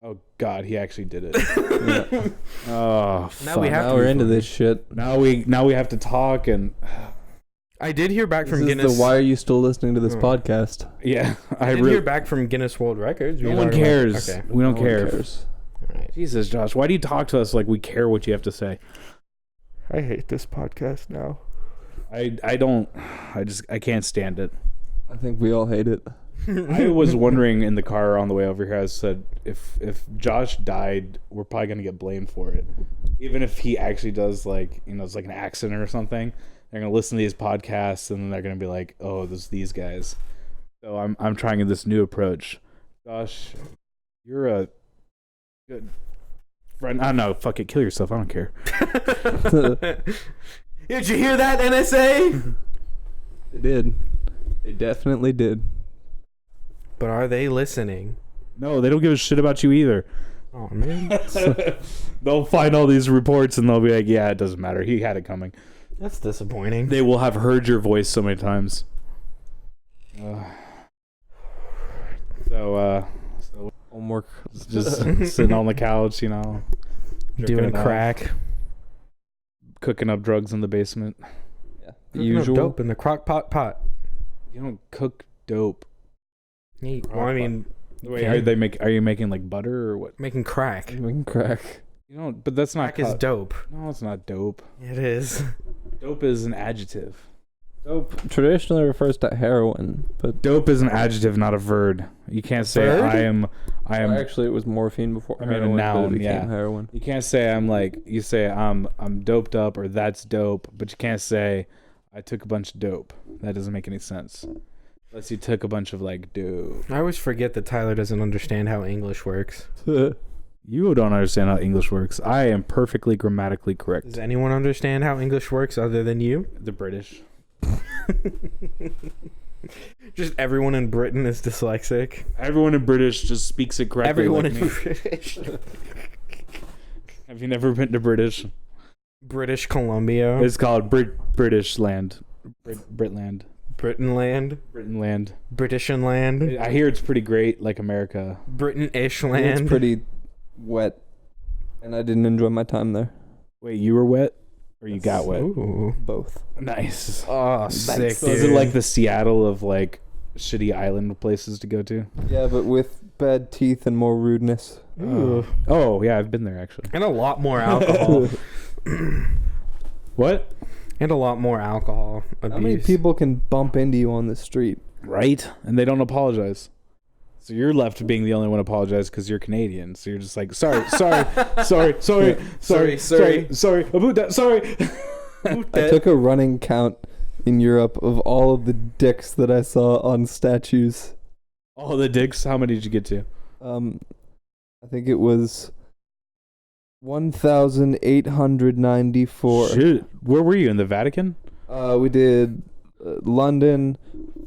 Oh God, he actually did it. Yeah. Oh, Now we have Now to we're move into on. this shit. Now we have to talk and I did hear back This from is Guinness. why are you still listening to this Oh. podcast? yeah, I did hear back from Guinness World Records. No We one talking about- cares. Okay. We don't No one care. cares. All right. Jesus, Josh, why do you talk to us like we care what you have to say? I hate this podcast now. I don't. I can't stand it. I think we all hate it. I was wondering in the car on the way over here. I said, if Josh died, we're probably gonna get blamed for it. Even if he actually does, like, you know, it's like an accident or something. They're gonna listen to these podcasts and they're gonna be like, "Oh, there's these guys." So I'm trying this new approach. Josh, you're a good friend. I don't know. Fuck it, kill yourself. I don't care. Did you hear that, NSA? They did. They definitely did. But are they listening? No, they don't give a shit about you either. Oh man, They'll find all these reports and they'll be like, "Yeah, it doesn't matter. He had it coming." that's disappointing. They will have heard your voice so many times. So Homework. just sitting on the couch, you know, jerking Doing it off, crack, cooking up drugs in the basement. Yeah. The cooking up usual. dope in the crock pot. You don't cook dope. Well, I mean, Wait, yeah. are you making like butter or what? Making crack. Making crack. You know, but that's not Crack is dope. No, it's not dope. It is. Dope is an adjective. Dope traditionally refers to heroin, but Dope is an adjective, not a verb. You can't say Verb? I am. actually it was morphine before I mean, a heroin, but noun, it became yeah. heroin. You can't say you say I'm doped up or that's dope, but you can't say I took a bunch of dope. That doesn't make any sense. Unless you took a bunch of like dope. I always forget that Tyler doesn't understand how English works. You don't understand how English works. I am perfectly grammatically correct. Does anyone understand how English works other than you? The British. Just everyone in Britain is dyslexic. Everyone in British just speaks it correctly. Everyone like in me. British. Have you never been to British? British Columbia. It's called British land. Britland. Britainland. Britain Britishan land. I hear it's pretty great, like America. Britain-ish It's land. pretty wet, and I didn't enjoy my time there. Wait, you were wet? Or you got wet? Ooh. Both. Nice. Oh, sick, So is it like the Seattle of like shitty island places to go to? Yeah, but with bad teeth and more rudeness. Ooh. Oh, yeah, I've been there actually. And a lot more alcohol. What? And a lot more alcohol abuse. How many people can bump into you on the street? Right? And they don't apologize. So you're left being the only one to apologize because you're Canadian. So you're just like, sorry, sorry, about that, sorry. I took a running count in Europe of all of the dicks that I saw on statues. All the dicks, how many did you get to? I think it was 1,894. Shit. Where were you? In the Vatican? We did London,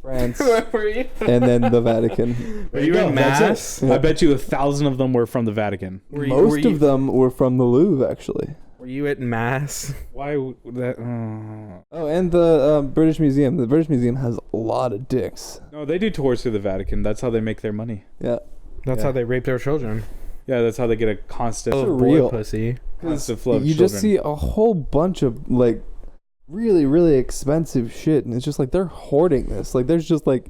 France, Where were you? and then the Vatican. Were you in That's Mass? it. I bet you 1,000 of them were from the Vatican. Most of them were from the Louvre, actually. Were you at Mass? Why would that? Oh, and the British Museum. The British Museum has a lot of dicks. No, they do tours through the Vatican. That's how they make their money. Yeah. That's how they rape their children. Yeah, that's how they get a constant, Oh, Boy real. pussy. constant flow of You children. just see a whole bunch of, like, really, really expensive shit, and it's just like they're hoarding this. Like, there's just, like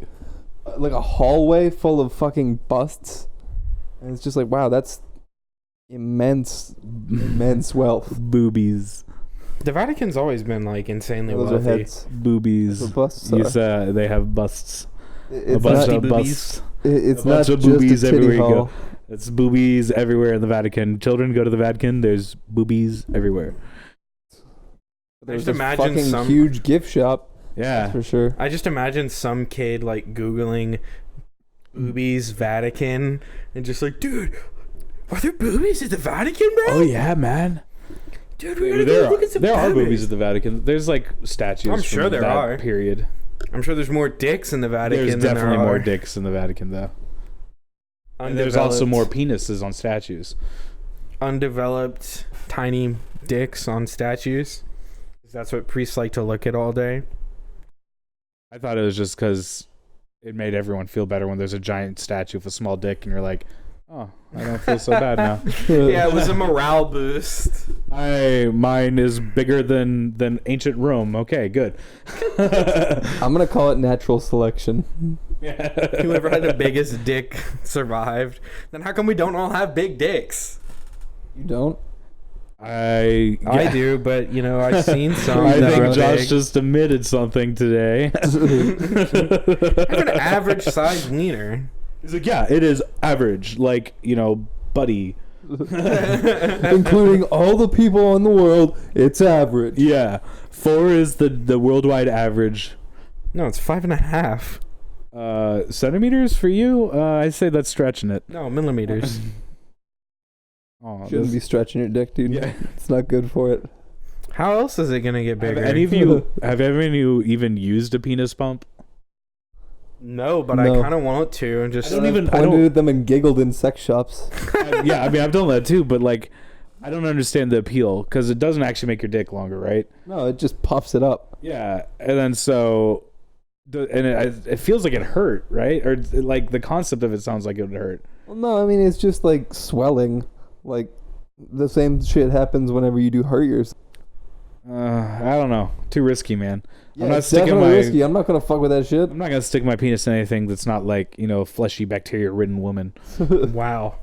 a hallway full of fucking busts, and it's just like, wow, that's immense wealth. Boobies. The Vatican's always been like insanely Those are wealthy. heads. Boobies. That's what busts You are. said they have busts. It's a bunch not, of boobies. busts. it's a not bunch of just a boobies titty everywhere you hall. go. It's boobies everywhere in the Vatican. Children go to the Vatican. There's boobies everywhere. There's just this imagine fucking some- huge gift shop. Yeah. That's for sure. I just imagine some kid like Googling boobies Vatican and just like, dude, are there boobies at the Vatican, bro? Oh yeah, man. Dude, we gotta go There look at some are boobies. boobies at the Vatican. There's like statues. I'm sure from there that are. Period. I'm sure there's more dicks in the Vatican There's than definitely there more are. dicks in the Vatican, though. And there's also more Undeveloped- penises on statues. undeveloped tiny dicks on statues. 'Cause that's what priests like to look at all day. I thought it was just because it made everyone feel better when there's a giant statue with a small dick, and you're like, oh, I don't feel so bad now. Yeah, it was a morale boost. Mine is bigger than ancient Rome. Okay, good. I'm gonna call it natural selection. Whoever had the biggest dick survived. Then how come we don't all have big dicks? You don't? I do, but I've seen some. I that think are Josh big. just admitted something today. I have an average size wiener. He's like, yeah, it is average. Like, buddy. Including all the people in the world, it's average. Yeah. 4 is the worldwide average. No, it's 5.5. Centimeters for you? I say that's stretching it. No, millimeters. Oh, Shouldn't be stretching your dick, dude. Yeah. It's not good for it. How else is it gonna get bigger? Have any of you even used a penis pump? No, but No. I kind of want to. And just I don't even- I pointed don't- at them and giggled in sex shops. Yeah, I mean, I've done that too, but like, I don't understand the appeal because it doesn't actually make your dick longer, right? No, it just pops it up. Yeah, and then it feels like it hurt, right? Or like the concept of it sounds like it would hurt. Well, no, I mean it's just like swelling. Like the same shit happens whenever you do hurt yourself. I don't know. Too risky, man. Yeah, I'm not it's sticking definitely my. risky. I'm not gonna fuck with that shit. I'm not gonna stick my penis in anything that's not like fleshy, bacteria-ridden woman. wow.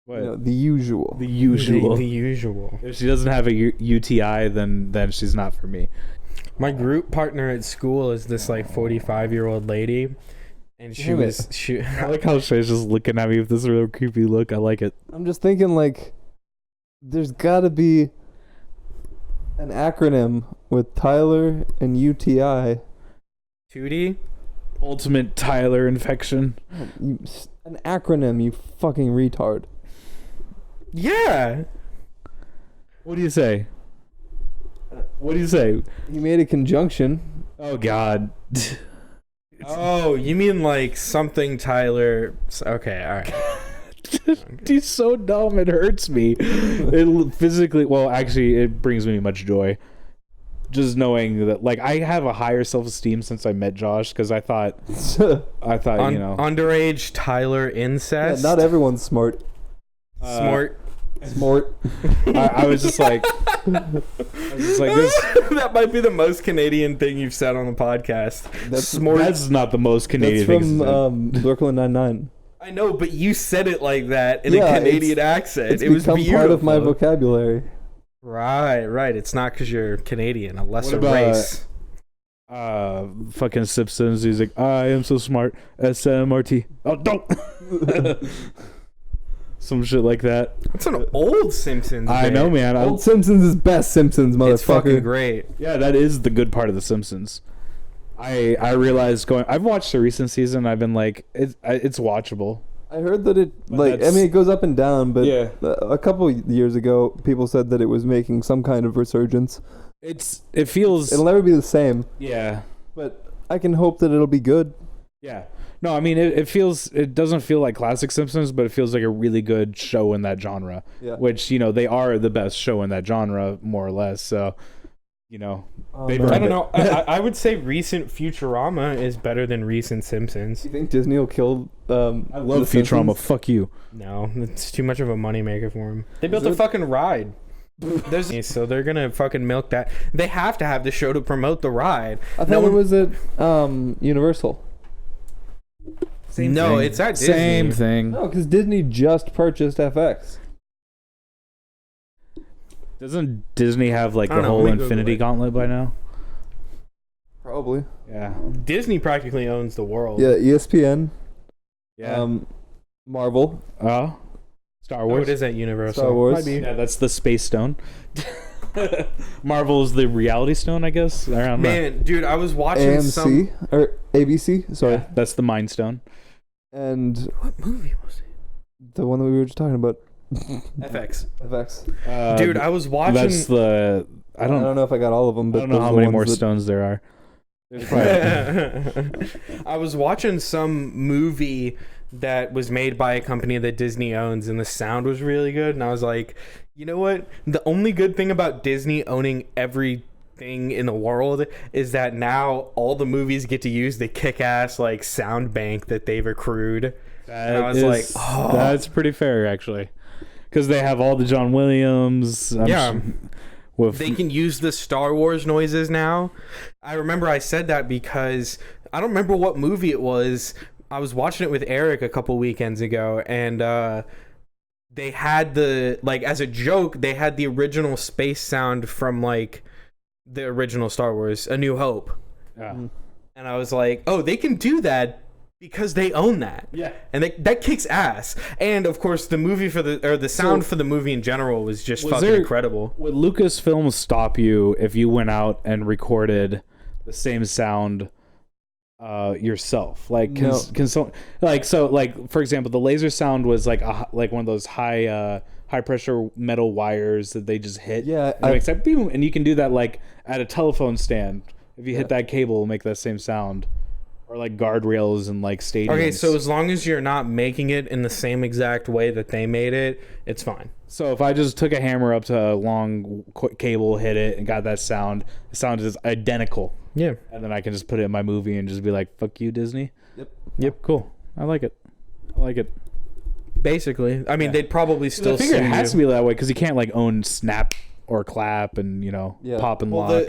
What? The usual. The usual. The usual. If she doesn't have a UTI, then she's not for me. My group partner at school is this like 45-year-old lady, and she Damn it. was she. I like how Shay's just looking at me with this real creepy look. I like it. I'm just thinking like, there's got to be an acronym with Tyler and UTI. Tootie. Ultimate Tyler infection. An acronym, you fucking retard. Yeah. What do you say? What do you say? You made a conjunction. Oh God. Oh, you mean like something Tyler? Okay, all right. He's so dumb. It hurts me. It physically. Well, actually, it brings me much joy. Just knowing that, like, I have a higher self-esteem since I met Josh because I thought, Underage Tyler Yeah, incest. not everyone's smart. Smart. Smart. I was just like, this. That might be the most Canadian thing you've said on the podcast. That's not the most Canadian That's thing. from Brooklyn Nine-Nine. I know, but you said it like that in Yeah, a Canadian accent. It's It was become beautiful. part of my vocabulary. Right. It's not because you're Canadian, a lesser about- race. Fucking Simpsons. He's like, I am so smart. SMRT. Oh, don't. Some shit like that. It's an old Simpsons. I bit. know, man. Old Simpsons is best Simpsons, It's fucking motherfucker. great. Yeah, that is the good part of The Simpsons. I realized I've watched the recent season. I've been like, it's watchable. I heard that it, But like, I that's- mean, it goes up and down, but Yeah. a couple years ago, people said that it was making some kind of resurgence. It feels. It'll never be the same, Yeah. but I can hope that it'll be good. Yeah. No, I mean, it doesn't feel like classic Simpsons, but it feels like a really good show in that genre, Yeah. which, they are the best show in that genre, more or less. So, they've man. earned I don't it. know. I would say recent Futurama is better than recent Simpsons. You think Disney will kill? I love The Futurama. Simpsons? Fuck you. No, it's too much of a moneymaker for them. They built a fucking ride. So they're gonna fucking milk that. They have to have the show to promote the ride. I thought No it one- was at Universal. No, it's at Disney. Same thing. No, because Disney just purchased FX. Doesn't Disney have like I the don't know, whole let me Google Infinity it. Gauntlet by now? Probably. Yeah. Disney practically owns the world. Yeah, ESPN. Yeah. Marvel. Star Oh, Wars. it is at Universal. Star Wars. Might be. Yeah, that's the Space Stone. Marvel is the Reality Stone, I guess. I don't know. Man, dude, I was watching some. AMC or ABC. Sorry, Yeah, that's the Mind Stone. and What movie was it? the one that we were just talking about. FX. FX. Dude, I was watching. That's the. I I don't. don't know if I got all of them, I but don't know those how are the many ones more that- stones there are. There's probably. I was watching some movie that was made by a company that Disney owns, and the sound was really good. And I was like, you know what? The only good thing about Disney owning everything in the world is that now all the movies get to use the kick-ass like sound bank that they've accrued And I was like, oh. That's pretty fair, actually. Because they have all the John Williams. They can use the Star Wars noises now. I remember I said that because I don't remember what movie it was. I was watching it with Eric a couple weekends ago, and they had as a joke, they had the original space sound from like the original Star Wars, A New Hope. Yeah. And I was like, oh, they can do that because they own that. Yeah. And that kicks ass. And of course the movie the sound for the movie in general was just fucking incredible. Would Lucasfilm stop you if you went out and recorded the same sound yourself? Like for example, the laser sound was like one of those high pressure metal wires that they just hit. Yeah, and it makes that boom, and you can do that like at a telephone stand. If you hit that cable, it'll make that same sound. Or like guardrails and like stadiums. Okay, so as long as you're not making it in the same exact way that they made it, it's fine. So if I just took a hammer up to a long cable, hit it, and got that sound, the sound is identical. Yeah. And then I can just put it in my movie and just be like, fuck you, Disney. Yep. Cool. I like it. Basically. I mean, they'd probably still I figure it has to be that way because you can't like own Snap or Clap and, pop and lock.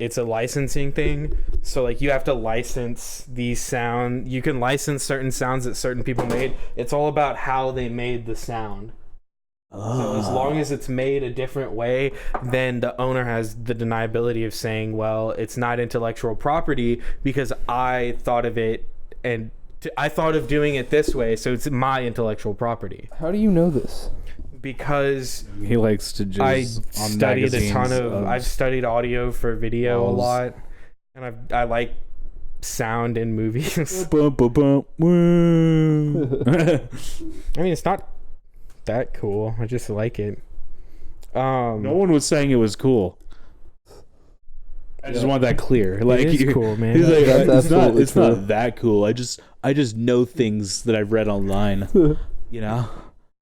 It's a licensing thing. So like you have to license these sound. You can license certain sounds that certain people made. It's all about how they made the sound. So as long as it's made a different way, then the owner has the deniability of saying, well, it's not intellectual property because I thought of it and I thought of doing it this way, so it's my intellectual property. How do you know this? Because he likes to just I've studied audio for video a lot, and I like sound in movies. I mean, it's not that cool. I just like it. No one was saying it was cool. I just want that clear. Like, it is cool, man. He's like, That's it's not that cool. I just know things that I've read online.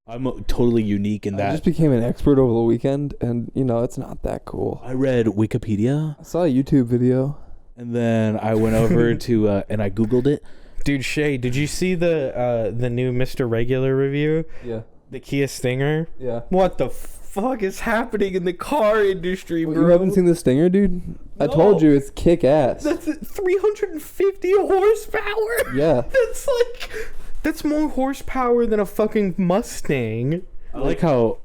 I'm totally unique in that. I just became an expert over the weekend, and it's not that cool. I read Wikipedia. I saw a YouTube video, and then I went over to and I Googled it. Dude, Shay, did you see the new Mr. Regular review? Yeah. The Kia Stinger? Yeah. What the fuck is happening in the car industry, bro? You haven't seen the Stinger, dude? No. I told you it's kick ass. That's 350 horsepower. Yeah. That's more horsepower than a fucking Mustang. I like how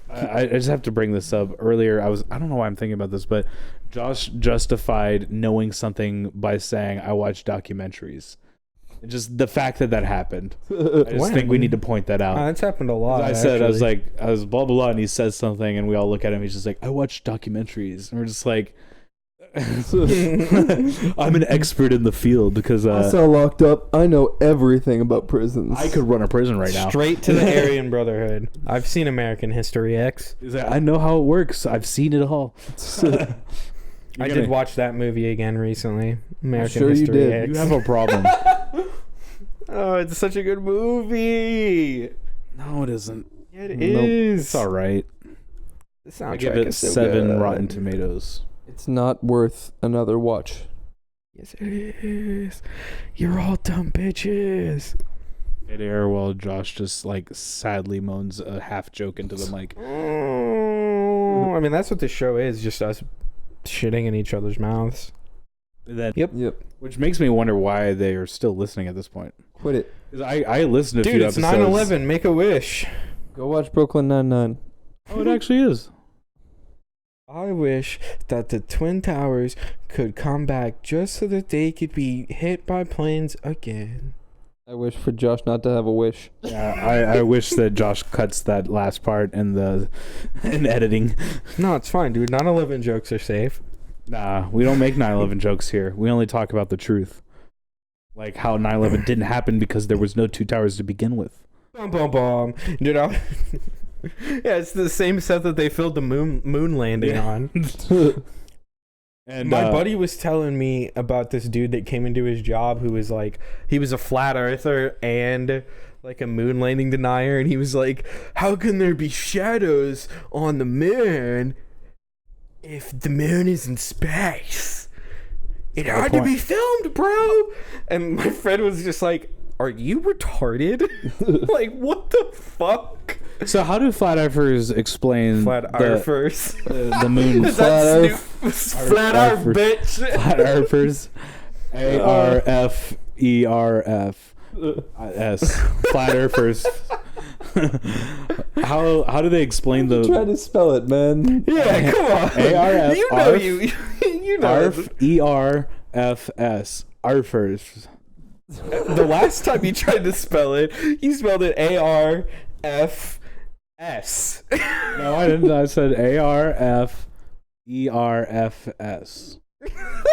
I just have to bring this up. Earlier I don't know why I'm thinking about this, but Josh justified knowing something by saying I watch documentaries. Just the fact that happened. I just think we need to point that out. That's happened a lot. I was blah blah blah, and he says something, and we all look at him. He's just like, I watch documentaries, and we're just like, I'm an expert in the field because I'm so locked up. I know everything about prisons. I could run a prison right now. Straight to the Aryan Brotherhood. I've seen American History X. He's like, I know how it works. I've seen it all. I did watch that movie again recently. American History you did. X. You have a problem. Oh, it's such a good movie. No, it isn't. Yeah, it is. It's all right. The soundtrack I give it is so 7 good. Rotten Tomatoes. It's not worth another watch. Yes, it is. You're all dumb bitches. Mid-air while Josh just like sadly moans a half joke into the mic. Oh, I mean, that's what the show is. Just us shitting in each other's mouths. Yep. Which makes me wonder why they are still listening at this point. Quit it. Because I listened to a Dude, few it's episodes. 9/11. Make a wish. Go watch Brooklyn Nine-Nine. Oh, it actually is. I wish that the Twin Towers could come back just so that they could be hit by planes again. I wish for Josh not to have a wish. Yeah, I wish that Josh cuts that last part in editing. No, it's fine, dude. 9/11 jokes are safe. Nah, we don't make 9/11 jokes here. We only talk about the truth. Like how 9/11 didn't happen because there was no two towers to begin with. Bum, bum, bum. Dude, yeah, it's the same set that they filmed the moon landing on. And my buddy was telling me about this dude that came into his job who was like, he was a flat earther and like a moon landing denier, and he was like, how can there be shadows on the moon if the moon is in space? It had to be filmed, bro. And my friend was just like, are you retarded? Like, what the fuck? So how do flat earthers explain Flat earthers. the moon? Flat earth, Flat bitch. Flat earthers. ARFERF. Flat earthers. How do they explain the Try to spell it, man. Yeah, come on. ARF? You know you know. ARF ERFS. Arfers. The last time you tried to spell it, you spelled it ARFS. No, I didn't. I said ARFERFS.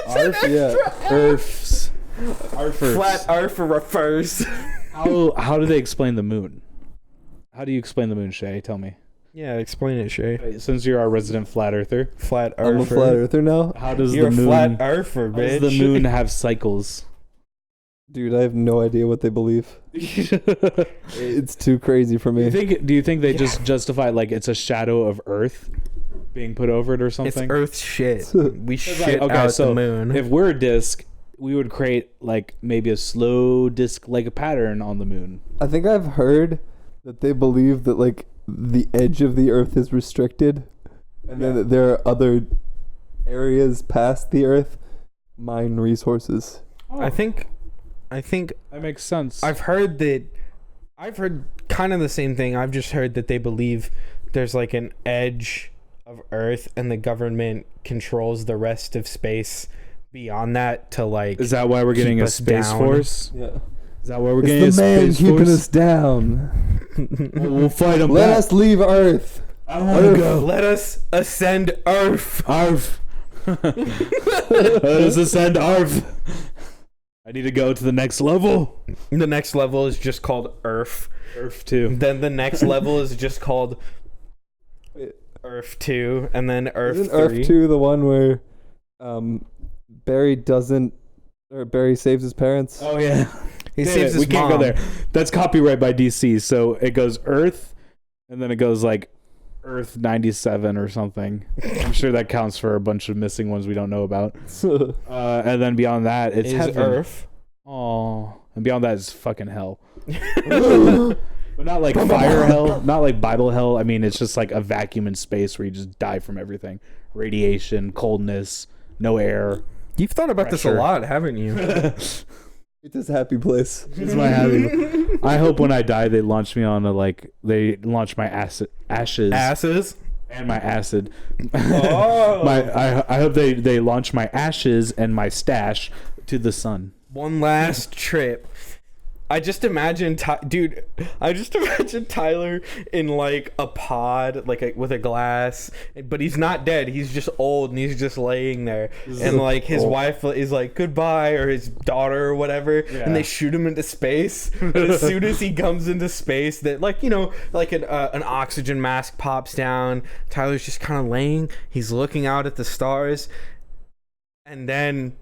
Arf, yeah. Earths. Arfers. Flat earth refers. How do they explain the moon? How do you explain the moon, Shay? Tell me. Yeah, explain it, Shay. Since you're our resident flat earther, Flat earther. I'm a flat earther now. how does You're the a moon? flat earther, How does bitch. the moon have cycles? Dude, I have no idea what they believe. It's too crazy for me. Do you think they just justify like it's a shadow of Earth being put over it or It's something? Earth's shit. We shit okay, out so the moon. If we're a disc, we would create like maybe a slow disc like a pattern on the moon. I think I've heard that they believe that like the edge of the earth is restricted, and then that there are other areas past the earth mine resources. I think That makes sense. I've heard kind of the same thing. I've just heard that they believe there's like an edge of Earth and the government controls the rest of space beyond that to like. Is that why we're getting a us space down. force? Yeah, Is that why we're it's getting the a man space keeping force? us down. We'll fight him Let back. us leave Earth. I don't want to go. Let us ascend Earth. Arf. Let us ascend Arf. I need to go to the next level. The next level is just called Earth. Earth 2. Then the next level is just called Earth 2, and then Earth Isn't 3. Earth 2 the one where Barry saves his parents? Oh yeah. He Damn saves it, his we can't go mom. there. That's copyright by DC. So it goes Earth, and then it goes like Earth 97 or something. I'm sure that counts for a bunch of missing ones we don't know about. And then beyond that, it's Is heaven. Earth. Oh, and beyond that is fucking hell. But not like fire hell, not like Bible hell. I mean, it's just like a vacuum in space where you just die from everything. Radiation, coldness, no air. You've thought about this a Pressure. lot, haven't you? It's his happy place. It's my happy. I hope when I die, they launch me on they launch my ashes Asses. and my acid. Oh. I hope they launch my ashes and my stash to the sun. One last trip. I just imagine, Tyler in like a pod, with a glass, but he's not dead. He's just old and he's just laying there. And like his wife is like goodbye, or his daughter or whatever, and they shoot him into space. And as soon as he comes into space, that an oxygen mask pops down. Tyler's just kind of laying. He's looking out at the stars, and then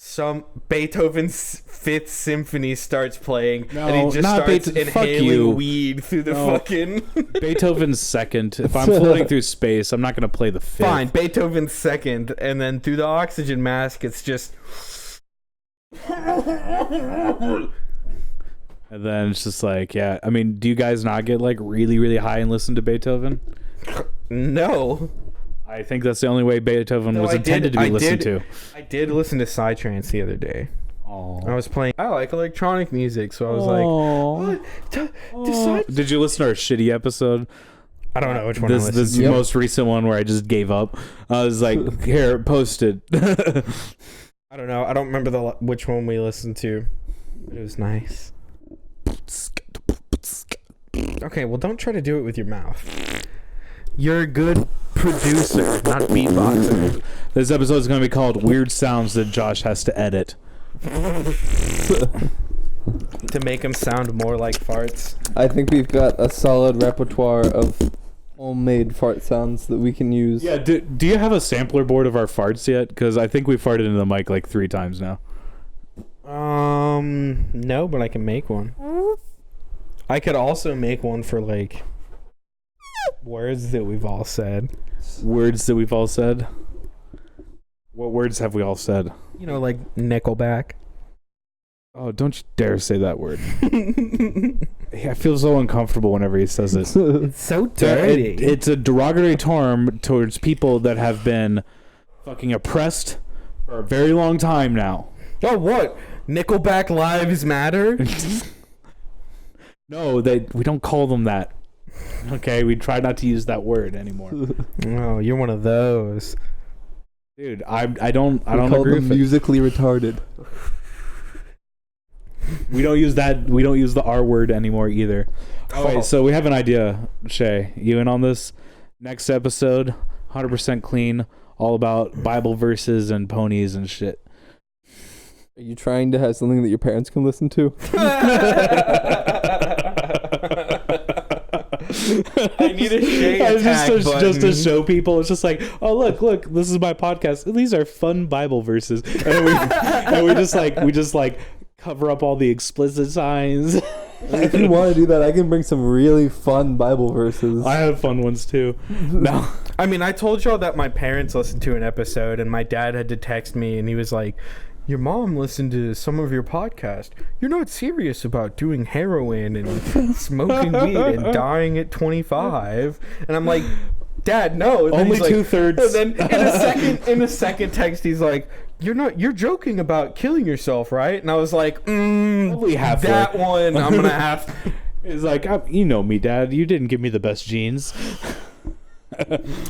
some Beethoven's Fifth Symphony starts playing, and he just starts inhaling weed through the fucking. Beethoven's second. If I'm floating through space, I'm not gonna play the fifth. Fine, Beethoven's second, and then through the oxygen mask, it's just. And then it's just like, yeah. I mean, do you guys not get like really, really high and listen to Beethoven? No. I think that's the only way Beethoven was intended to be listened to. I did listen to Psytrance the other day. Aww. I was playing. I like electronic music, so I was like, "What? Did you listen to our shitty episode? I don't know which one I listened This to. most recent one where I just gave up. I was like, here, post it. I don't know. I don't remember which one we listened to, but it was nice. Okay, well, don't try to do it with your mouth. You're a good producer, not beatboxer. This episode is going to be called Weird Sounds That Josh Has to Edit. To make them sound more like farts. I think we've got a solid repertoire of homemade fart sounds that we can use. Yeah, do you have a sampler board of our farts yet? Because I think we farted into the mic like 3 times now. No, but I can make one. I could also make one for like words that we've all said. Words that we've all said? What words have we all said? You know, like Nickelback. Oh, don't you dare say that word. I feel so uncomfortable whenever he says it. It's so dirty. It's a derogatory term towards people that have been fucking oppressed for a very long time now. Oh, what? Nickelback Lives Matter? No, we don't call them that. Okay, we try not to use that word anymore. Oh, you're one of those. Dude, I don't call agree them with it. musically retarded. We don't use that. We don't use the R word anymore either. Oh, wait, so we have an idea, Shay. You in on this? Next episode, 100% clean, all about Bible verses and ponies and shit. Are you trying to have something that your parents can listen to? I need a Shay attack button. Just to show people, it's just like, oh look, this is my podcast. These are fun Bible verses, and we just like cover up all the explicit signs. If you want to do that, I can bring some really fun Bible verses. I have fun ones too. No, I mean, I told y'all that my parents listened to an episode, and my dad had to text me, and he was like, your mom listened to some of your podcast. You're not serious about doing heroin and smoking weed and dying at 25. And I'm like, Dad, no. And only he's like, 2/3. And then in a second text, he's like, you're joking about killing yourself, right? And I was like, only halfway. That one I'm gonna have. It's like, you know me, Dad. You didn't give me the best genes.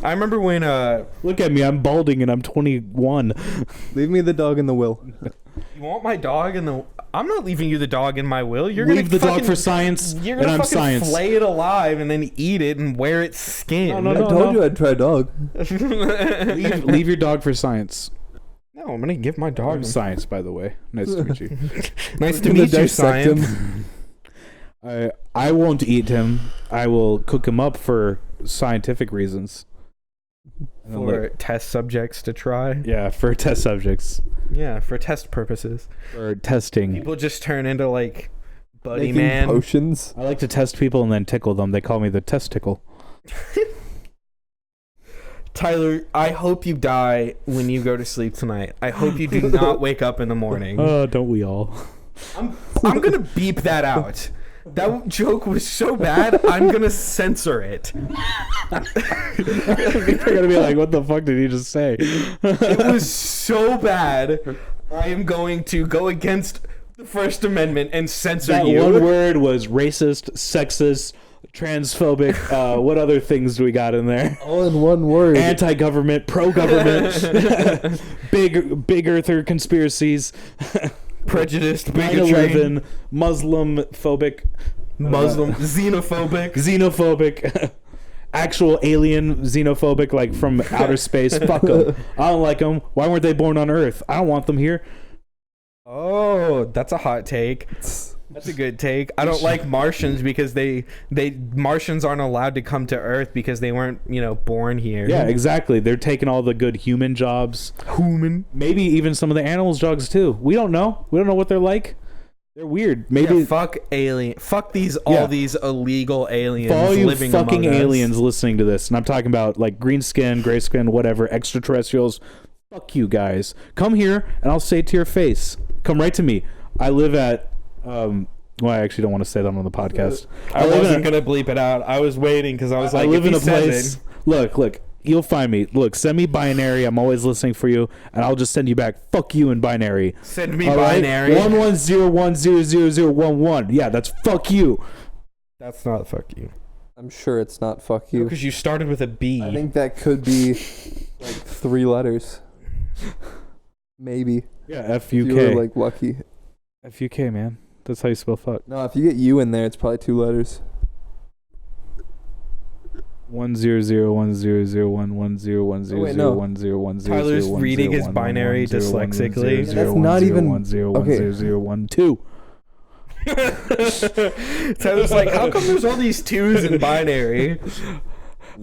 I remember when look at me, I'm balding and I'm 21. Leave me the dog in the will. you want my dog in the. I'm not leaving you the dog in my will. You're Leave gonna the dog for science, You're and gonna I'm fucking science. flay it alive and then eat it and wear its skin. No, I told you I'd try dog. Leave your dog for science. No, I'm gonna give my dog. I'm science, by the way. Nice to meet you. Nice to We're gonna meet you, dissect science. him. I won't eat him. I will cook him up for scientific reasons. And then For test subjects to try. yeah, for test subjects. Yeah, for test purposes. For testing. People just turn into like Buddy Making Man. potions. I like to test people and then tickle them. They call me the testicle. Tyler, I hope you die when you go to sleep tonight. I hope you do not wake up in the morning. Oh, don't we all? I'm gonna beep that out. That joke was so bad, I'm gonna censor it. They're gonna be like, what the fuck did he just say? It was so bad, I am going to go against the First Amendment and censor That you. one word was racist, sexist, transphobic. What other things do we got in there? All in one word. Anti-government, pro-government, big earther conspiracies, Prejudiced, bigotry, 9/11, Muslim phobic, xenophobic. actual alien xenophobic, like from outer space. Fuck them. I don't like them. Why weren't they born on Earth? I don't want them here. Oh, that's a hot take. That's a good take. I don't like Martians because Martians aren't allowed to come to Earth because they weren't, born here. Yeah, exactly. They're taking all the good human jobs. Human. Maybe even some of the animals' jobs too. We don't know. We don't know what they're like. They're weird. Maybe Yeah, fuck alien. Fuck these these illegal aliens for all you living fucking among us. aliens listening to this, and I'm talking about like green skin, gray skin, whatever, extraterrestrials. Fuck you guys. Come here, and I'll say it to your face. Come right to me. I live at well, I actually don't want to say that on the podcast. I wasn't gonna bleep it out. I was waiting because I was like, I live if in he a says place. Look, you'll find me. Look, send me binary. I'm always listening for you, and I'll just send you back. Fuck you in binary. Send me All right? binary. 1101000011. Yeah, that's fuck you. That's not fuck you. I'm sure it's not fuck you. Because you started with a B. I think that could be like 3 letters. Maybe. Yeah, If you FUK. were like lucky. FUK, man. That's how you spell fuck. No, if you get U in there, it's probably 2 letters. 100100110101010101010. Tyler's reading his binary dyslexically. That's not even- 1010101010. Tyler's like, how come there's all these 2s in binary?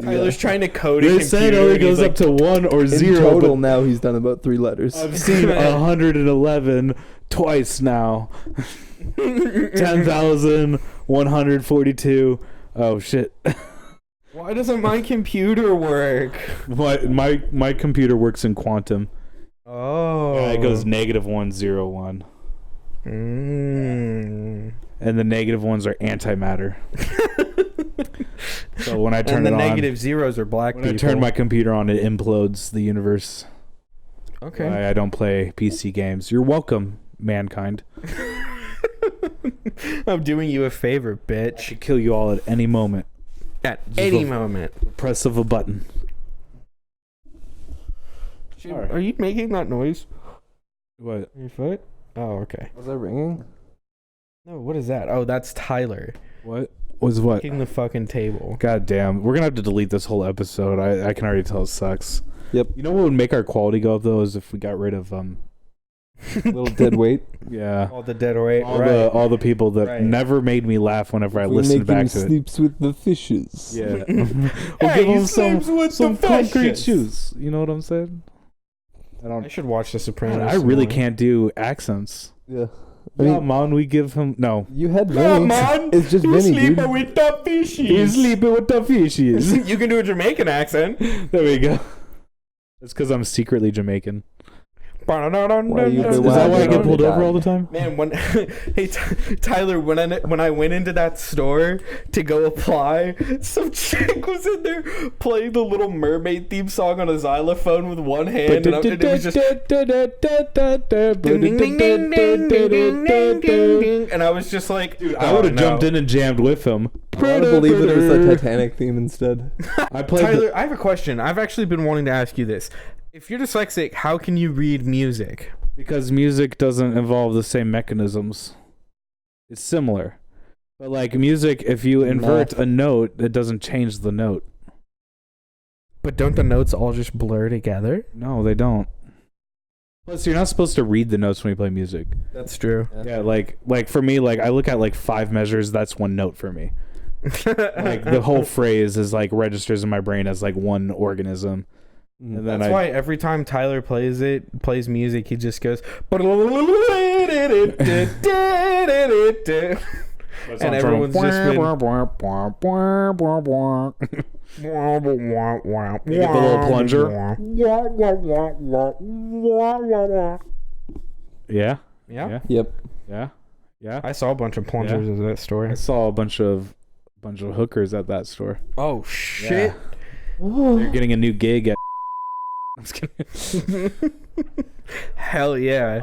Tyler's trying to code a They computer. said it only and he's goes like, up to 1 or In 0. total, But now he's done about 3 letters. I've seen 111 twice now. 10,142. Oh shit. why doesn't my computer work? My computer works in quantum. Oh. Yeah, it goes -101. Mm. And the negative ones are antimatter. So when I turn And the it on, negative zeros are black when people. I turn my computer on, it implodes the universe. Okay. Why I don't play PC games. You're welcome, mankind. I'm doing you a favor, I bitch. could kill you all at any moment. At Just any vote. moment. Press of a button. Alright. Are you making that noise? What? Your foot? Oh, okay. Was that ringing? No, what is that? Oh, that's Tyler What? Was what? kicking the fucking table. God damn. We're gonna have to delete this whole episode. I can already tell it sucks. Yep. You know what would make our quality go up though is if we got rid of Little dead weight. yeah. All the dead weight. All the people that Right. never made me laugh whenever I We listened make back him to it. sleeps with the fishes. Yeah. Hey, we'll give he him sleeps with some the concrete fishes. shoes. You know what I'm saying? I should watch The Sopranos. I really tomorrow. can't do accents. Yeah. I Yeah, mean, man, we give him no. you had Yeah, Vinny. man. It's just You Vinny, sleeping dude. with the fishies. He's sleeping with the fishies. You can do a Jamaican accent. There we go. That's because I'm secretly Jamaican. Why you Is Wow, that why I you get pulled already over died. all the time? Man, when hey Tyler, when I went into that store to go apply, some chick was in there playing the Little Mermaid theme song on a xylophone with one hand, and it was just and I was just like, dude, I would have jumped in and jammed with him. I want to believe that it was the Titanic theme instead. I played. Tyler, I have a question. I've actually been wanting to ask you this. If you're dyslexic, how can you read music? Because music doesn't involve the same mechanisms. It's similar. But like music, if you invert a note, it doesn't change the note. But don't the notes all just blur together? No, they don't. Plus, you're not supposed to read the notes when you play music. That's true. Yeah, like for me, like I look at like 5 measures, that's one note for me. Like the whole phrase is like registers in my brain as like one organism. And then That's why every time Tyler plays music, he just goes. And everyone's just been. You get the little plunger. Yeah. Yeah. Yep. Yeah. Yeah. I saw a bunch of plungers at that store. I saw a bunch of hookers at that store. Oh shit! They're getting a new gig at. I'm just kidding. Hell yeah!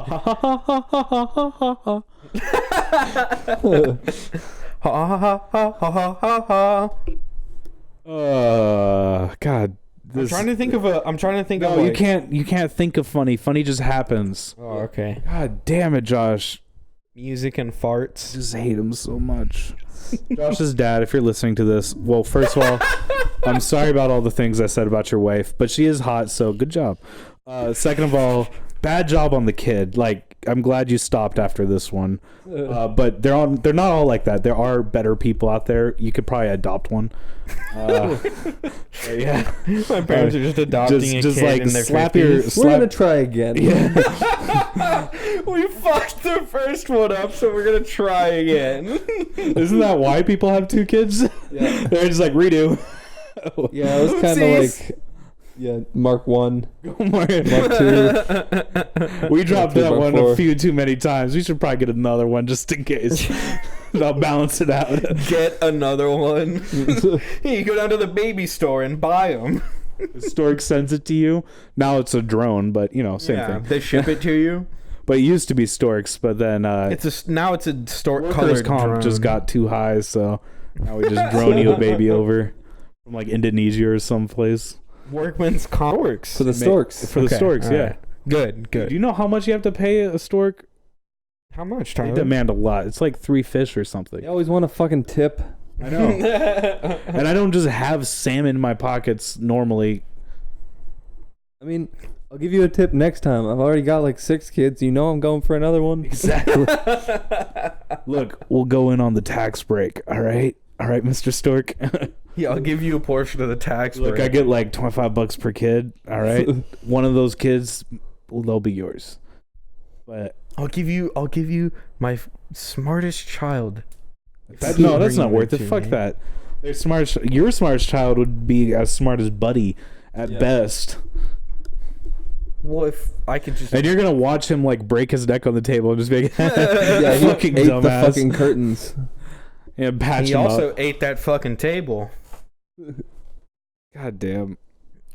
God. I'm trying to think of No, you can't think of funny. Funny just happens. Oh, okay. God damn it, Josh. Music and farts. I just hate him so much. Josh's dad, if you're listening to this, well, first of all, I'm sorry about all the things I said about your wife, but she is hot, so good job. Second of all, bad job on the kid. Like, I'm glad you stopped after this one. But they're not all like that. There are better people out there. You could probably adopt one. Yeah. My parents are just adopting a just kid like in their slap 50s. We're gonna try again. Yeah. We fucked the first one up, so we're gonna try again. Isn't that why people have 2 kids? Yeah. They're just like redo. Yeah, it was kind of Oopsies. like, yeah, Mark 1, Mark Mark 2. We dropped Mark that 3, one Mark 4. a few too many times. We should probably get another one just in case. I'll balance it out. Get another one. You go down to the baby store and buy them. Stork sends it to you. Now it's a drone, but same thing. They ship it to you. But it used to be storks, but then Now it's a stork workers' colored comp drone. just got too high, so now we just drone you a baby over from like Indonesia or someplace. Workman's comp works For the storks. For the storks, all yeah. right. Good. Do you know how much you have to pay a stork? How much, They Tyler? demand a lot. It's like 3 fish or something. You always want a fucking tip. I know. And I don't just have salmon in my pockets normally. I mean, I'll give you a tip next time. I've already got like 6 kids. You know I'm going for another one. Exactly. Look, we'll go in on the tax break. All right, Mr. Stork. Yeah, I'll give you a portion of the tax. Look, break. I get like $25 per kid. All right, one of those kids, well, they'll be yours. But I'll give you my smartest child. that's not Bring worth it. to Fuck me. that. Your smartest child would be as smart as Buddy at best. Well, if I could just... And you're gonna watch him like break his neck on the table and just be like, Yeah, he fucking ate dumbass. the fucking curtains. Yeah, patch He him also up. ate that fucking table. God damn.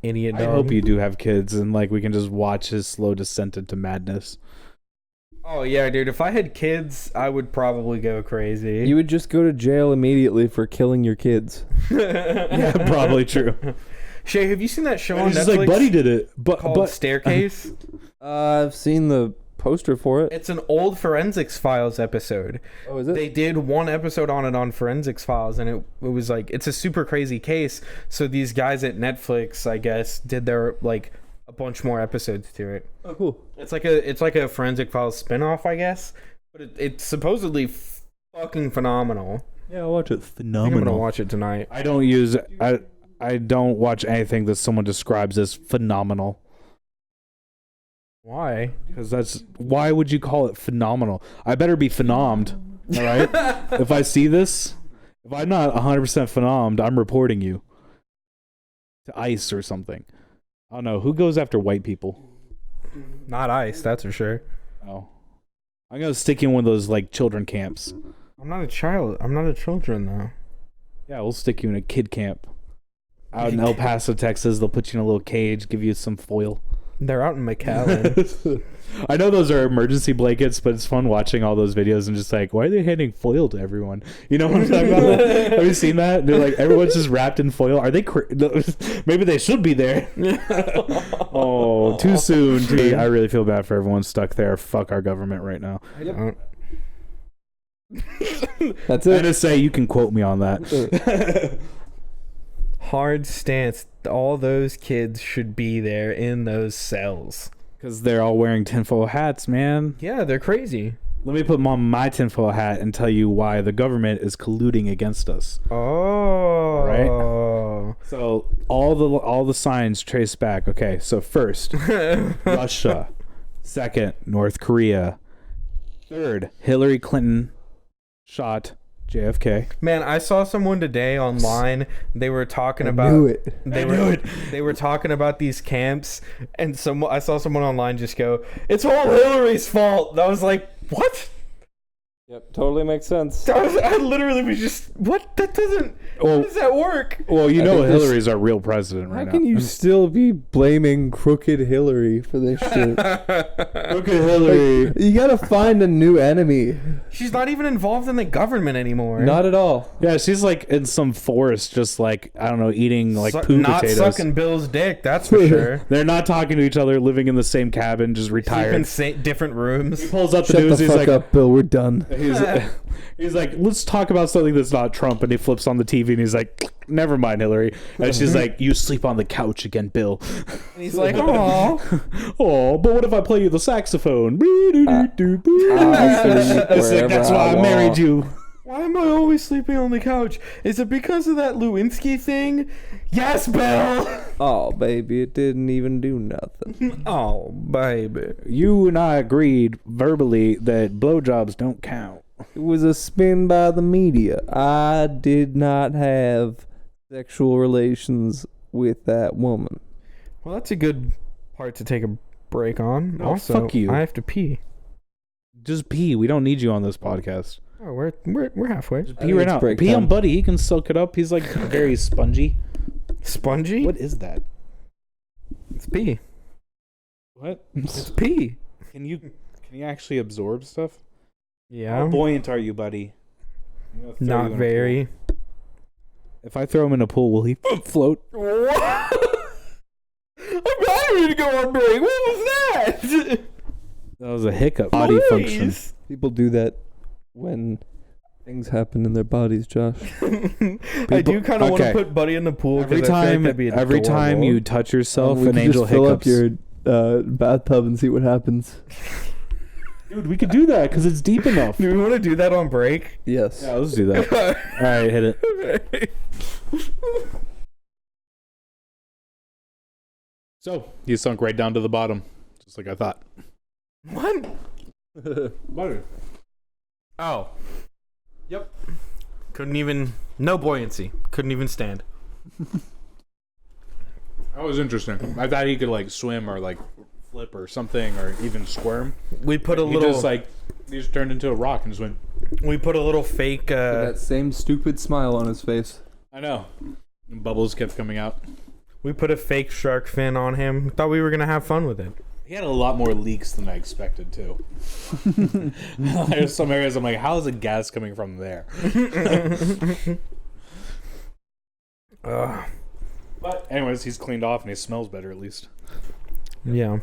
Idiot I dog. hope you do have kids and like we can just watch his slow descent into madness. Oh, yeah, dude. If I had kids, I would probably go crazy. You would just go to jail immediately for killing your kids. Yeah, probably true. Shay, have you seen that show on He's Netflix just like, Buddy did it, called but Staircase? I've seen the poster for it. It's an old Forensics Files episode. Oh, is it? They did one episode on it on Forensics Files, and it was like, it's a super crazy case. So these guys at Netflix, I guess, did their like a bunch more episodes to it. Oh, cool. It's like a Forensic Files spinoff, I guess, but it's supposedly fucking phenomenal. Yeah, I'll watch it. I think I'm gonna watch it tonight. I don't watch anything that someone describes as phenomenal. Why? Because why would you call it phenomenal? I better be phenomed, all right? If I see this, if I'm not 100% phenomed, I'm reporting you to ICE or something. I don't know. Who goes after white people? Not ICE, that's for sure. Oh. I'm going to stick you in one of those, like, children camps. I'm not a child. I'm not a children, though. Yeah, we'll stick you in a kid camp. Out in El Paso, Texas, they'll put you in a little cage, give you some foil. They're out in McAllen. I know those are emergency blankets, but it's fun watching all those videos and just like, why are they handing foil to everyone? You know what I'm talking about? Have you seen that? They're like, everyone's just wrapped in foil. Are they? Maybe they should be there. Oh, too soon. I really feel bad for everyone stuck there. Fuck our government right now. I don't. That's it. NSA, you can quote me on that. Hard stance. All those kids should be there in those cells. Because they're all wearing tinfoil hats, man. Yeah, they're crazy. Let me put on my tinfoil hat and tell you why the government is colluding against us. Oh. Right? So all the signs trace back. Okay, so first, Russia. Second, North Korea. Third, Hillary Clinton shot JFK. Man, I saw someone today online. They were talking I about knew it. They were talking about these camps, and I saw someone online just go, "It's all Hillary's fault." And I was like, "What?" Yep, totally makes sense. I literally was just, "What? That doesn't. Well, how does that work?" Well, you I know think this- Hillary's our real president right How now. can you still be blaming crooked Hillary for this shit? Look at Hillary. You gotta find a new enemy. She's not even involved in the government anymore. Not at all. Yeah, she's like in some forest, just like, I don't know, eating like poo not potatoes. sucking Bill's dick. That's for sure. They're not talking to each other, living in the same cabin, just Sleep retired. in different rooms. Pulls up the Shut news. the He's fuck like, up, Bill. We're done. he's like, let's talk about something that's not Trump. And he flips on the TV and he's like, never mind, Hillary. And she's like, you sleep on the couch again, Bill. And he's like, "Aw." Oh, but what if I play you the saxophone? Wherever That's why I want. married you. Why am I always sleeping on the couch? Is it because of that Lewinsky thing? Yes, Bill! Oh, baby, it didn't even do nothing. Oh, baby. You and I agreed verbally that blowjobs don't count. It was a spin by the media. I did not have sexual relations with that woman. Well, that's a good part to take a break on. No, Also, fuck you. I have to pee. Just pee. We don't need you on this podcast. Oh, we're halfway. Just I pee think right it's now. break Pee on time. Buddy. He can soak it up. He's like very spongy. Spongy? What is that? It's pee. What? It's pee. Can you actually absorb stuff? Yeah. How buoyant are you, buddy? I'm gonna throw you Not in a very. pool. If I throw him in a pool, will he float? What? I'm not ready to go on break. What was that? That was a hiccup. Body function. Please. People do that when things happen in their bodies, Josh. I do kind of want to put Buddy in the pool. 'cause Every I feel like time, that'd be every time adorable. you touch yourself, We an could angel just fill hiccups. up your bathtub and see what happens. Dude, we could do that because it's deep enough. Do we want to do that on break? Yes. Yeah, let's do that. All right, hit it. So you sunk right down to the bottom, just like I thought. What? Butter. Oh. Yep. Couldn't even. No buoyancy. Couldn't even stand. That was interesting. I thought he could like swim or like flip or something, or even squirm. We put a He little. he just turned into a rock and just went. We put a little fake. That same stupid smile on his face. I know. And bubbles kept coming out. We put a fake shark fin on him. Thought we were gonna have fun with it. He had a lot more leaks than I expected too. There's some areas I'm like, how is the gas coming from there? But anyways, he's cleaned off and he smells better at least. Yeah.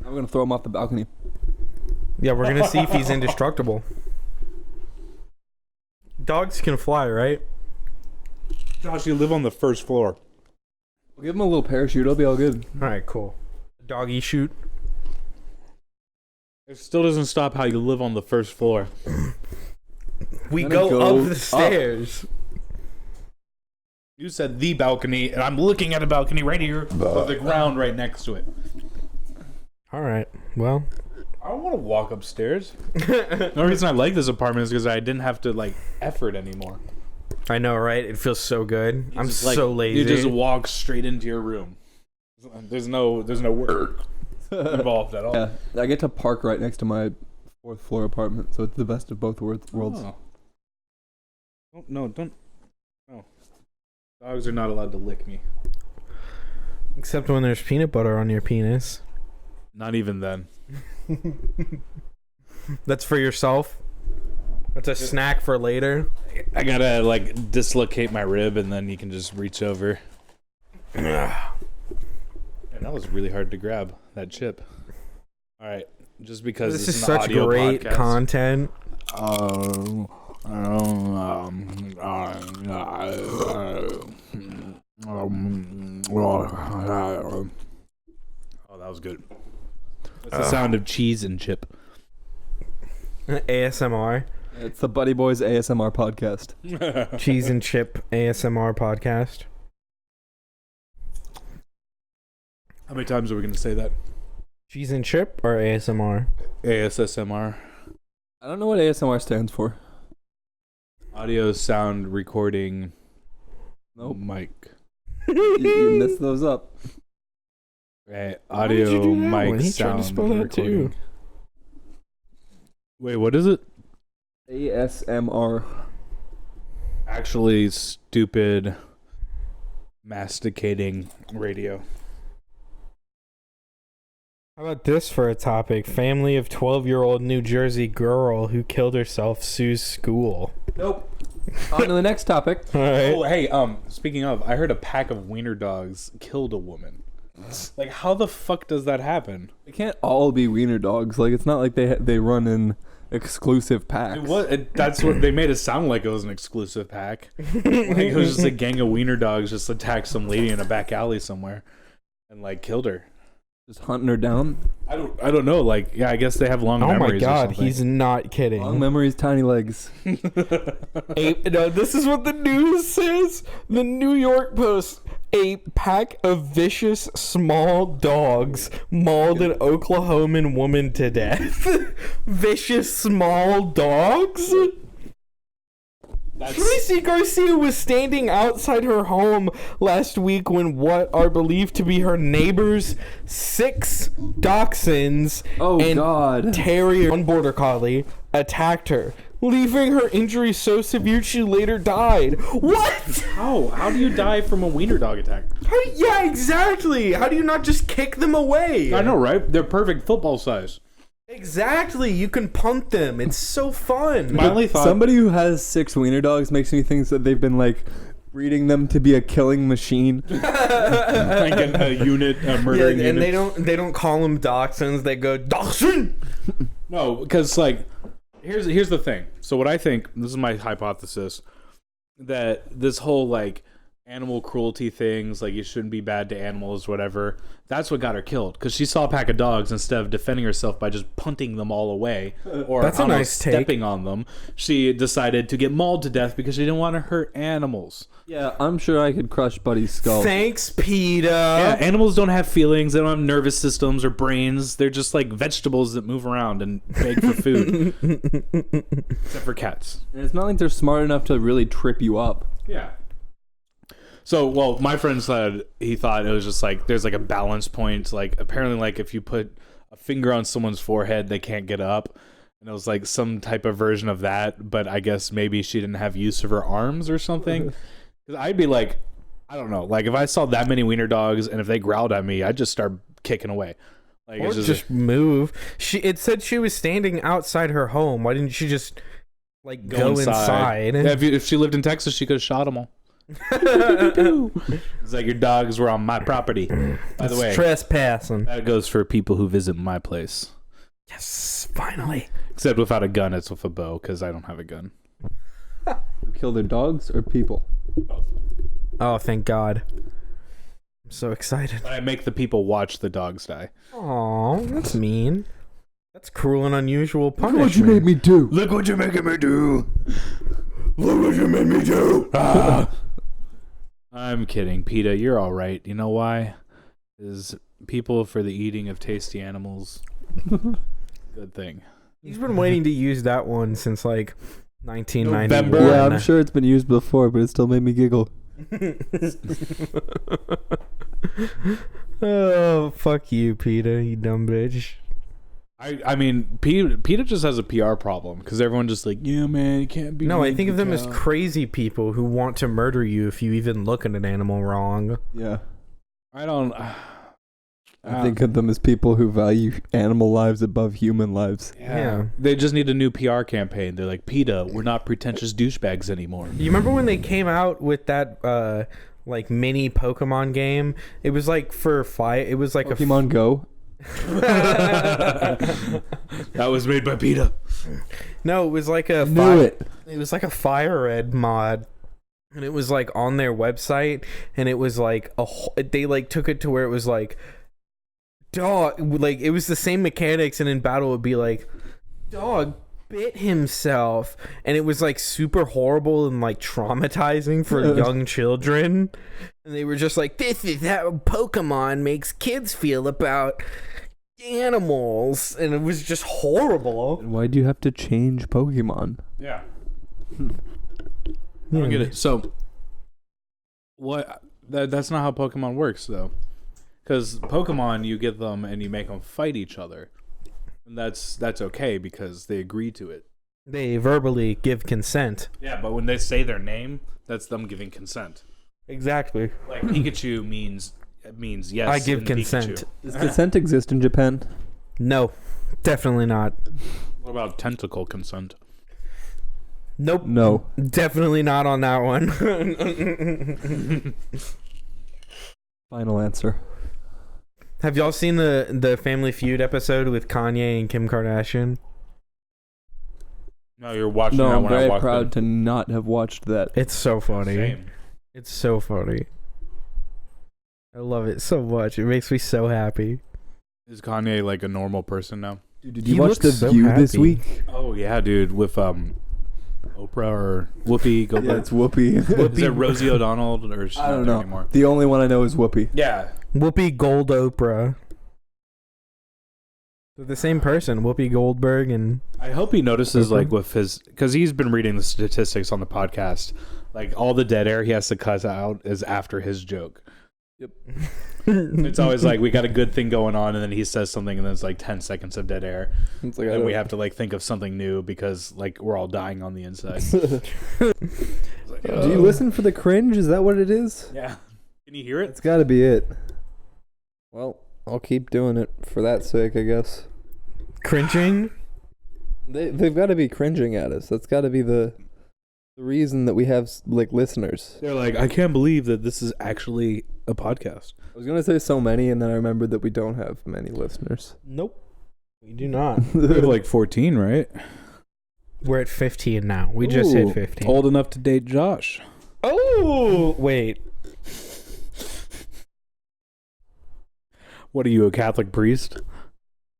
I'm gonna throw him off the balcony. Yeah, we're gonna see if he's indestructible. Dogs can fly, right? Josh, you live on the first floor. We'll give him a little parachute. It'll be all good. All right, cool. Doggy shoot. It still doesn't stop how you live on the first floor. We Gonna go go up the stairs. You said the balcony, and I'm looking at a balcony right here with the ground right next to it. All right. Well, I don't want to walk upstairs. The only reason I like this apartment is because I didn't have to like effort anymore. I know, right? It feels so good. I'm Just, so lazy. You just walk straight into your room. There's no work involved at all. Yeah, I get to park right next to my 4th floor apartment, so it's the best of both worlds. Oh. Don't. No. Dogs are not allowed to lick me. Except when there's peanut butter on your penis. Not even then. That's for yourself? That's a snack for later? I gotta like dislocate my rib and then you can just reach over. And that was really hard to grab, that chip. Alright, just because This it's is an such audio great podcast. content. Oh, that was good. That's the sound of cheese and chip. ASMR. It's the Buddy Boys ASMR podcast. Cheese and chip ASMR podcast. How many times are we going to say that? Cheese and chip or ASMR? ASSMR. I don't know what ASMR stands for. Audio sound recording. Nope. Mic. You messed those up. Right. Why did you Audio do that mic one? He tried to sound spell that recording. too. Wait, what is it? ASMR. Actually, stupid masticating radio. How about this for a topic? Family of 12-year-old New Jersey girl who killed herself sues school. Nope. On to the next topic. All right. Oh, hey, speaking of, I heard a pack of wiener dogs killed a woman. Like, how the fuck does that happen? They can't all be wiener dogs. Like, it's not like they run in exclusive packs. That's what they made it sound like. It was an exclusive pack. Like, it was just a gang of wiener dogs just attacked some lady in a back alley somewhere and like killed her. Just hunting her down. I don't know. Like, yeah, I guess they have long Oh memories. my god, or something. he's not kidding. Long memories, tiny legs. No, this is what the news says. The New York Post. A pack of vicious small dogs mauled an Oklahoman woman to death. Vicious small dogs? Tracy Garcia was standing outside her home last week when what are believed to be her neighbor's 6 dachshunds and God. terrier, one border collie, attacked her, leaving her injury so severe she later died. What? How do you die from a wiener dog attack? Yeah, exactly. How do you not just kick them away? I know, right? They're perfect football size. Exactly. You can punt them. It's so fun. My only thought. Somebody who has 6 wiener dogs makes me think that they've been like breeding them to be a killing machine. Like a unit, a murdering Yeah, and unit. they don't call them dachshunds. They go dachshund. No, because like, here's the thing. So what I think, this is my hypothesis, that this whole like animal cruelty things, like you shouldn't be bad to animals, whatever, that's what got her killed. Because she saw a pack of dogs, instead of defending herself by just punting them all away or That's a nice take. stepping on them, she decided to get mauled to death because she didn't want to hurt animals. Yeah, I'm sure I could crush Buddy's skull. Thanks, PETA. Yeah, animals don't have feelings. They don't have nervous systems or brains. They're just like vegetables that move around and beg for food. Except for cats. And it's not like they're smart enough to really trip you up. Yeah. So, well, my friend said he thought it was just like there's like a balance point. Like apparently, like if you put a finger on someone's forehead, they can't get up. And it was like some type of version of that. But I guess maybe she didn't have use of her arms or something. Because I'd be like, I don't know. Like if I saw that many wiener dogs and if they growled at me, I'd just start kicking away. Like Or it's just move. It said she was standing outside her home. Why didn't she just like go inside? Yeah, if she lived in Texas, she could have shot them all. It's like your dogs were on my property. By the way, trespassing. that goes for people who visit my place. Yes, finally. Except without a gun, it's with a bow because I don't have a gun. Kill their dogs or people? Oh, thank God. I'm so excited. But I make the people watch the dogs die. Aw, that's mean. That's cruel and unusual punishment. Look what you made me do. Look what you're making me do. Look what you made me do. I'm kidding, PETA. You're all right. You know why? Is people for the eating of tasty animals. Good thing. He's been waiting to use that one since like 1991. November. Yeah, I'm sure it's been used before, but it still made me giggle. Oh, fuck you, PETA, you dumb bitch. I mean, PETA just has a PR problem because everyone just like, yeah, man, you can't be. No, I mean think to of them as cows." crazy people who want to murder you if you even look at an animal wrong. Yeah. I don't. I think of them as people who value animal lives above human lives. Yeah. They just need a new PR campaign. They're like, PETA, we're not pretentious douchebags anymore. You remember when they came out with that like mini Pokemon game? It was like for it was like Pokemon Go. That was made by PETA. No, it was like a It was like a Fire Red mod. And it was like on their website, and it was like they like took it to where it was like dog, like it was the same mechanics, and in battle it would be like dog bit himself, and it was like super horrible and like traumatizing for young children. And they were just like, this is how Pokemon makes kids feel about animals, and it was just horrible. Why do you have to change Pokemon? Yeah. I don't get it. So, what? That's not how Pokemon works, though. Because Pokemon, you get them and you make them fight each other, and that's okay because they agree to it. They verbally give consent. Yeah, but when they say their name, that's them giving consent. Exactly. Like Pikachu means yes. I give in consent. Pikachu. Does consent exist in Japan? No, definitely not. What about tentacle consent? Nope. No. Definitely not on that one. Final answer. Have y'all seen the Family Feud episode with Kanye and Kim Kardashian? No, you're watching No, that I'm when I very walked proud in. to not have watched that. It's so funny. Same. It's so funny. I love it so much. It makes me so happy. Is Kanye like a normal person now? Dude, did He you watch looks The so View this happy. week? Oh yeah, dude, with Oprah or Whoopi Goldberg. Yeah, it's Whoopi. Is it Rosie O'Donnell or is she I not don't there know. anymore? The only one I know is Whoopi. Yeah. Whoopi Gold Oprah. They're the same person, Whoopi Goldberg and I hope he notices Oprah? like with his because he's been reading the statistics on the podcast. Like all the dead air he has to cut out is after his joke. Yep. It's always like we got a good thing going on, and then he says something, and then it's like 10 seconds of dead air, It's like, and we have to like think of something new because like we're all dying on the inside. Like, Do you listen for the cringe? Is that what it is? Yeah. Can you hear it? It's got to be it. Well, I'll keep doing it for that sake, I guess. cringing. They've got to be cringing at us. That's got to be the reason that we have like listeners. They're like, I can't believe that this is actually a podcast. I was gonna say so many, and then I remembered that we don't have many listeners. Nope. We do not. We have like 14, right? We're at 15 now. We just hit Ooh, 15. Old enough to date Josh. Oh, wait. What are you, a Catholic priest?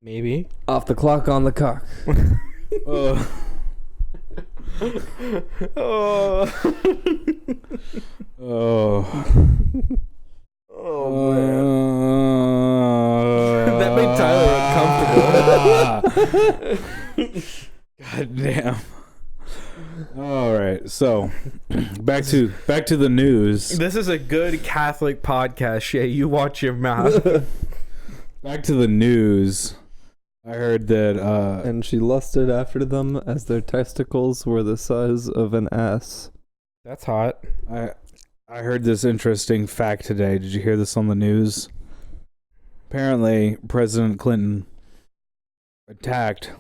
Maybe. Off the clock, on the cock. Oh. Oh. Oh, man. That made Tyler uncomfortable. God damn. All right. right. So back to the news. This is a good Catholic podcast, Shay. You watch your mouth. Back to the news. I heard that And she lusted after them as their testicles were the size of an ass. That's hot. I heard this interesting fact today. Did you hear this on the news? Apparently, President Clinton attacked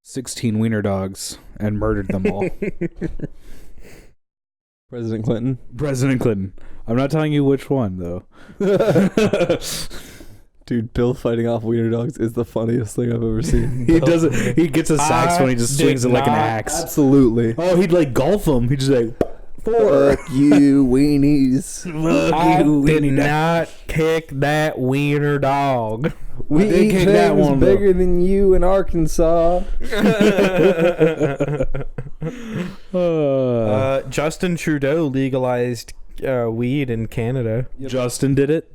16 wiener dogs and murdered them all. President Clinton. President Clinton. I'm not telling you which one, though. Dude, Bill fighting off wiener dogs is the funniest thing I've ever seen. He does it. He gets a sax when he just swings it like an axe. Absolutely. Oh, he'd like golf him. He'd just like, Fuck you, weenies. I did not kick that wiener dog. We did eat kick that things one, bigger than you in Arkansas. Justin Trudeau legalized weed in Canada. Justin did it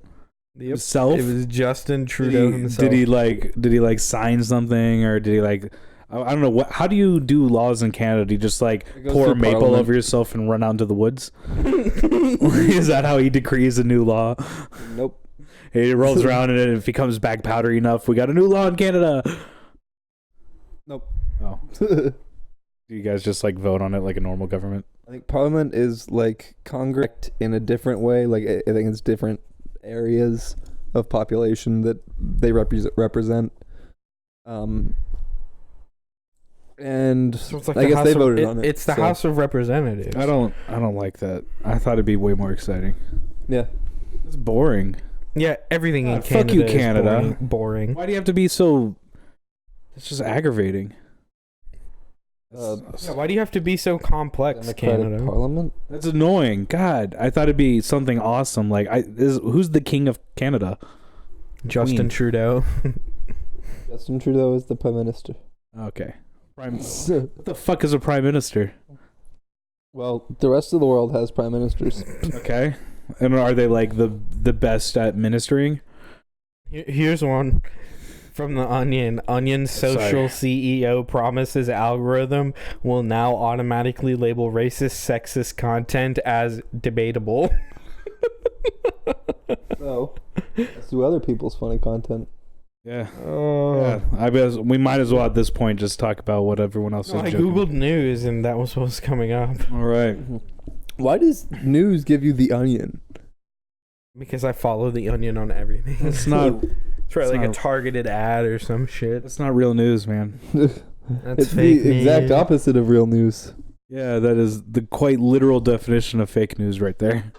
himself. It was Justin Trudeau himself. Did he like sign something, or did he like? I don't know what. How do you do laws in Canada? Do you just like goes pour a through maple Parliament. over yourself and run out into the woods? Is that how he decrees a new law? Nope. He rolls around in it, and if he comes back powdery enough, we got a new law in Canada. Nope. Oh, do you guys just like vote on it like a normal government? I think Parliament is like Congress in a different way. Like I think it's different areas of population that they represent. And So it's like I the guess House they of- voted on it. It's the so, House of Representatives. I don't like that. I thought it'd be way more exciting. Yeah. It's boring. Yeah, everything in God, Canada. fuck you, is Canada. boring. Why do you have to be so? It's just aggravating. Yeah, why do you have to be so complex, Democratic Canada? Parliament. That's annoying. God, I thought it'd be something awesome. Like, who's the king of Canada? Justin Queen. Trudeau. Justin Trudeau is the prime minister. Okay. What the fuck is a prime minister? Well, the rest of the world has prime ministers. Okay. And are they like the best at ministering? Here's one from the Onion. Onion's social CEO promises algorithm will now automatically label racist, sexist content as debatable. So, let's do other people's funny content. Yeah. Oh. Yeah. I guess we might as well at this point just talk about what everyone else No, is I joking. googled news and that was what was coming up. All right. Why does news give you the Onion? Because I follow the Onion on everything. It's not. It's probably it's like not- a targeted ad or some shit. It's not real news, man. That's It's fake the exact news. opposite of real news. Yeah, that is the quite literal definition of fake news right there.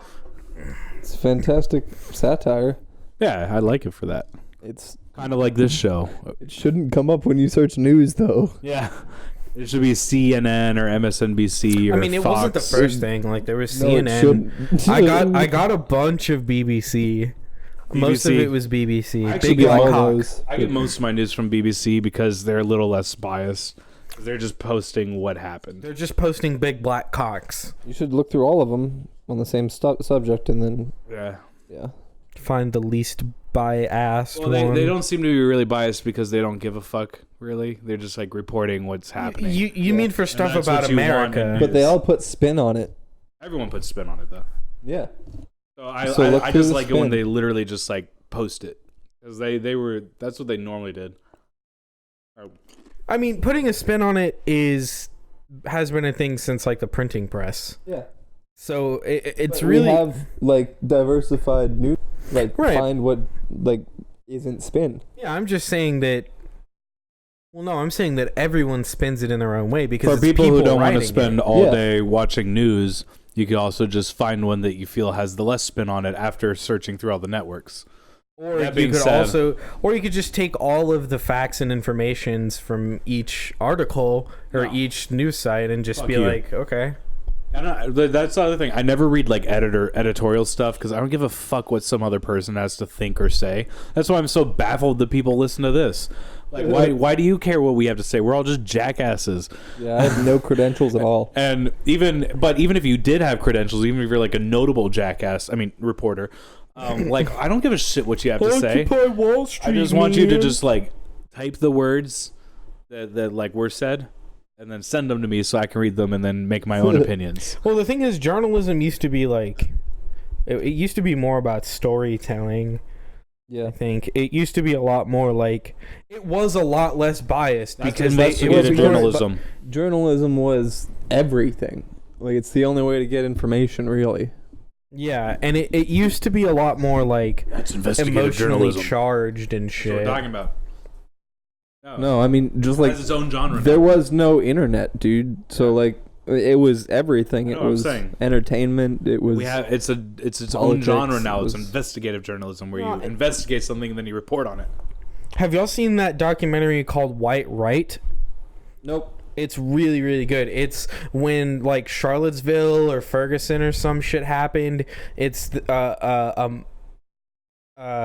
It's fantastic satire. Yeah, I like it for that. It's Kind of like this show. it shouldn't come up when you search news though. Yeah. It should be CNN or MSNBC or I mean, it wasn't the Fox. first thing. Like there was No, it CNN. shouldn't. I got a bunch of BBC. Most of BBC. it was BBC. I actually Big get Black all Cock. those. I get most of my news from BBC because they're a little less biased. They're just posting what happened. They're just posting big black cocks. You should look through all of them on the same subject and then Yeah. yeah. Find the least biased Well, one. they don't seem to be really biased because they don't give a fuck, really. They're just like reporting what's happening. You Yeah. mean for stuff that's about what you want America? in But they Yes. all put spin on it. Everyone puts spin on it, though. Yeah. So I look I through just the like it when spin. they literally just like post it. Because that's what they normally did. I mean, putting a spin on it has been a thing since like the printing press. Yeah. So it's But really we have like diversified news. Like Right. find what like isn't spin. yeah. I'm just saying that. Well, no, I'm saying that everyone spins it in their own way because For it's people who don't want to writing spend it. all Yeah. day watching news, you could also just find one that you feel has the less spin on it after searching through all the networks. Or That you being could said- also, or you could just take all of the facts and informations from each article or No. each news site and just Fuck be you. like, okay, That's the other thing. I never read like editorial stuff because I don't give a fuck what some other person has to think or say. That's why I'm so baffled that people listen to this. Like, why do you care what we have to say? We're all just jackasses. Yeah, I have no credentials at all. And even if you did have credentials, even if you're like a notable jackass, I mean reporter, like I don't give a shit what you have to say. Occupy Wall Street. I just want you to man. just like type the words that like were said, and then send them to me so I can read them and then make my own opinions. Well, the thing is, journalism used to be like, it used to be more about storytelling. Yeah. I think it used to be a lot more like, it was a lot less biased because investigative journalism. Journalism was everything. Like, it's the only way to get information, really. Yeah, and it used to be a lot more like That's investigative emotionally journalism. charged and That's shit. what we're talking about. No, I mean, just It like has its own genre. there was no internet, dude. So like, it was everything. I It know what I'm was saying. entertainment. It was. We have it's its own politics, genre now. it It's was- investigative journalism where Well, you investigate something and then you report on it. Have y'all seen that documentary called White Right? Nope. It's really, really good. It's when like Charlottesville or Ferguson or some shit happened. It's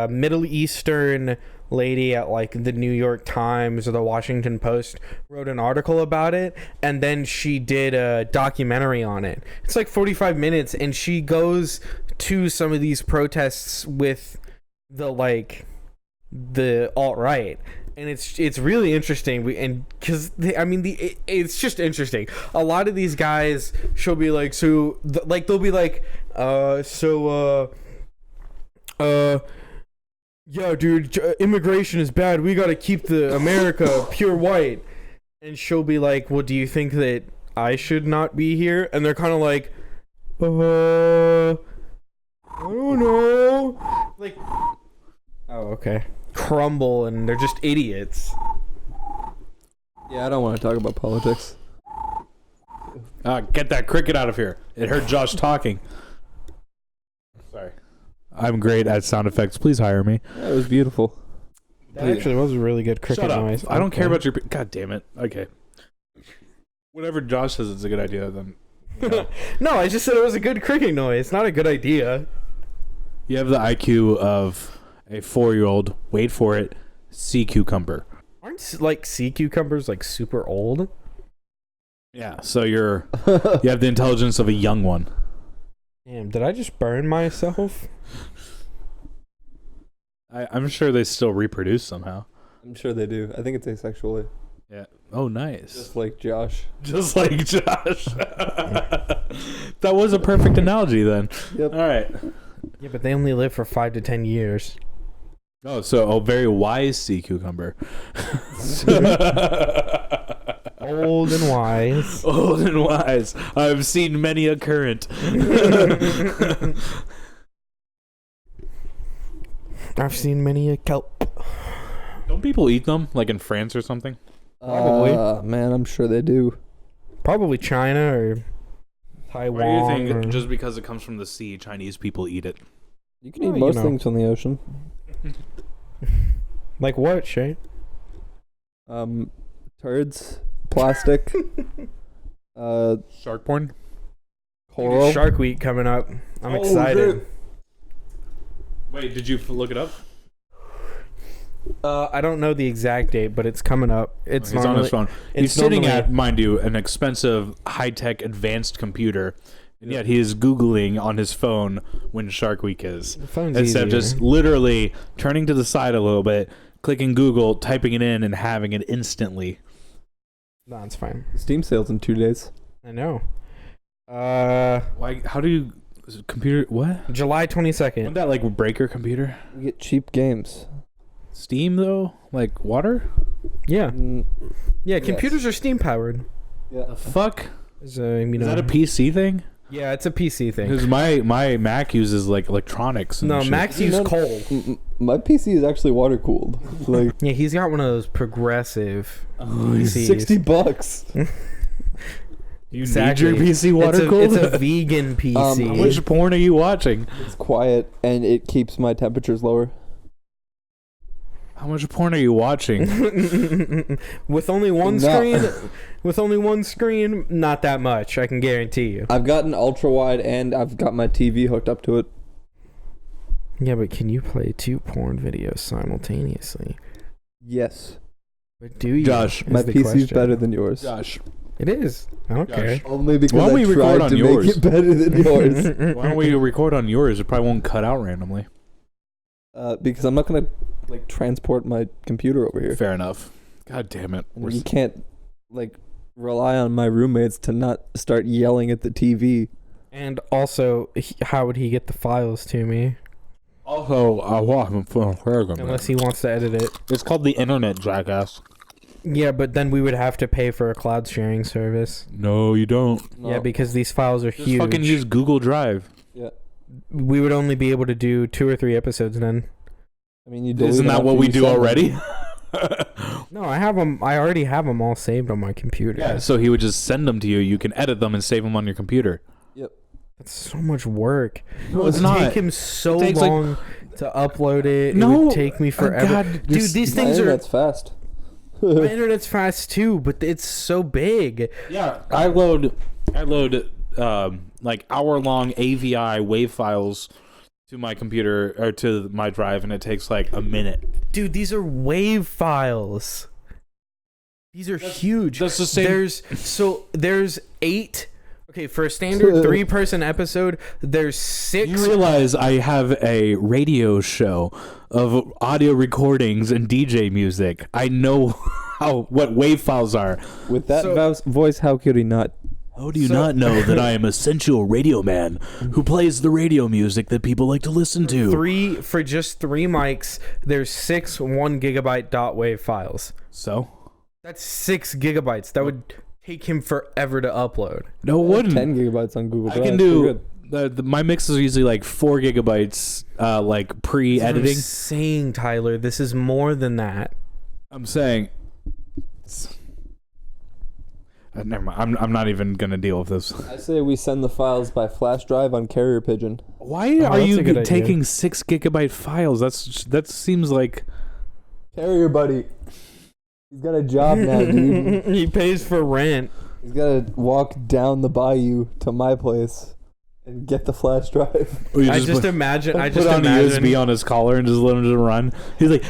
Middle Eastern lady at like the New York Times or the Washington Post wrote an article about it, and then she did a documentary on it. It's like 45 minutes, and she goes to some of these protests with the alt-right, and it's really interesting. Because it's just interesting. A lot of these guys, she'll be like, they'll be like, yeah, dude, immigration is bad. We got to keep the America pure white. And she'll be like, well, do you think that I should not be here? And they're kind of like, I don't know. Like, oh, okay. Crumble, and they're just idiots. Yeah, I don't want to talk about politics. Get that cricket out of here. It heard Josh talking. Sorry. I'm great at sound effects. Please hire me. Yeah, it was beautiful. That actually was a really good cricket Shut up. noise. I don't care about your... God damn it. Okay. Whenever Josh says it's a good idea, then... You know. No, I just said it was a good cricket noise. Not a good idea. You have the IQ of a 4-year-old, wait for it, sea cucumber. Aren't like sea cucumbers like super old? Yeah, so you have the intelligence of a young one. Damn, did I just burn myself? I'm sure they still reproduce somehow. I'm sure they do. I think it's asexually. Yeah. Oh, nice. Just like Josh. Just like Josh. That was a perfect analogy then. Yep. All right. Yeah, but they only live for 5 to 10 years. Oh, so a very wise sea cucumber. Old and wise. Old and wise. I've seen many a current. I've seen many a kelp. Don't people eat them, like in France or something? Probably. Man, I'm sure they do. Probably China or Taiwan. Why do you think or... just because it comes from the sea, Chinese people eat it? You can Well, eat you most know. things from the ocean. Like what, Shay? Turds, plastic, Shark porn? coral. Shark Week coming up. I'm Oh, excited. shit. Wait, did you look it up? I don't know the exact date, but it's coming up. It's He's on his phone. He's it's sitting normally- at, mind you, an expensive, high-tech, advanced computer, and yet he is Googling on his phone when Shark Week is. The phone's Instead of easier. just literally turning to the side a little bit, clicking Google, typing it in, and having it instantly. No, it's fine. Steam sales in 2 days. I know. Why? How do you... Computer... What? July 22nd. Wouldn't that, like, break your computer? You get cheap games. Steam, though? Like, water? Yeah. Mm, Yeah, Yes. computers are steam powered. yeah. The fuck? Is Is that a PC thing? Yeah, it's a PC thing. Because my Mac uses, like, electronics and No, shit. Macs use No. coal. My PC is actually water cooled. Like Yeah, he's got one of those progressive Oh, PCs. $60. You Exactly. need your PC water cooled? It's a vegan PC. How much porn are you watching? It's quiet and it keeps my temperatures lower. How much porn are you watching? With only one No. screen, not that much. I can guarantee you. I've got an ultra wide and I've got my TV hooked up to it. Yeah, but can you play 2 porn videos simultaneously? Yes. But do you? Josh, is My the PC's question. better than yours. Josh, It is. I don't Josh. care. Only because Why don't we I record tried on to yours? make it better than yours. why don't we record on yours? It probably won't cut out randomly. Because I'm not gonna like transport my computer over here. Fair enough. God damn it. And you can't like rely on my roommates to not start yelling at the TV. And also, how would he get the files to me? Also, Unless he wants to edit it. it's called the internet, jackass. Yeah, but then we would have to pay for a cloud sharing service. No, you don't. No. Yeah, because these files are Just huge. fucking use Google Drive. Yeah. We would only be able to do 2 or 3 episodes then. I mean, you Isn't that what we do already? No, I have them. I already have them all saved on my computer. Yeah, so he would just send them to you. You can edit them and save them on your computer. That's so much work. No, it's It would not. take him so It takes, long to upload it. No, It would take me forever. God, Dude, these things are... That's fast. My internet's fast too, but it's so big. Yeah, I load like hour-long AVI WAV files to my computer or to my drive, and it takes like a minute. Dude, these are WAV files. These are huge. That's the same. There's 8. Okay, for a standard 3-person episode, there's 6. You realize I have a radio show of audio recordings and DJ music. I know what WAV files are. With that voice, how could he not? How do you not know that I am a sensual radio man who plays the radio music that people like to listen to? For just 3 mics, there's 6 1 gigabyte .wav files. So? That's 6 gigabytes. That would take him forever to upload. No, it wouldn't. 10 gigabytes on Google I Drive. can do... my mixes are usually like 4 gigabytes like pre-editing. I'm saying, Tyler, this is more than that. I'm saying... never mind. I'm not even going to deal with this. I say we send the files by flash drive on carrier pigeon. Why are that's you a good idea. taking 6 gigabyte files? That seems like... Carrier buddy. He's got a job now, dude. He pays for rent. He's got to walk down the bayou to my place and get the flash drive. I just imagine put on a USB on his collar and just let him just run. He's like...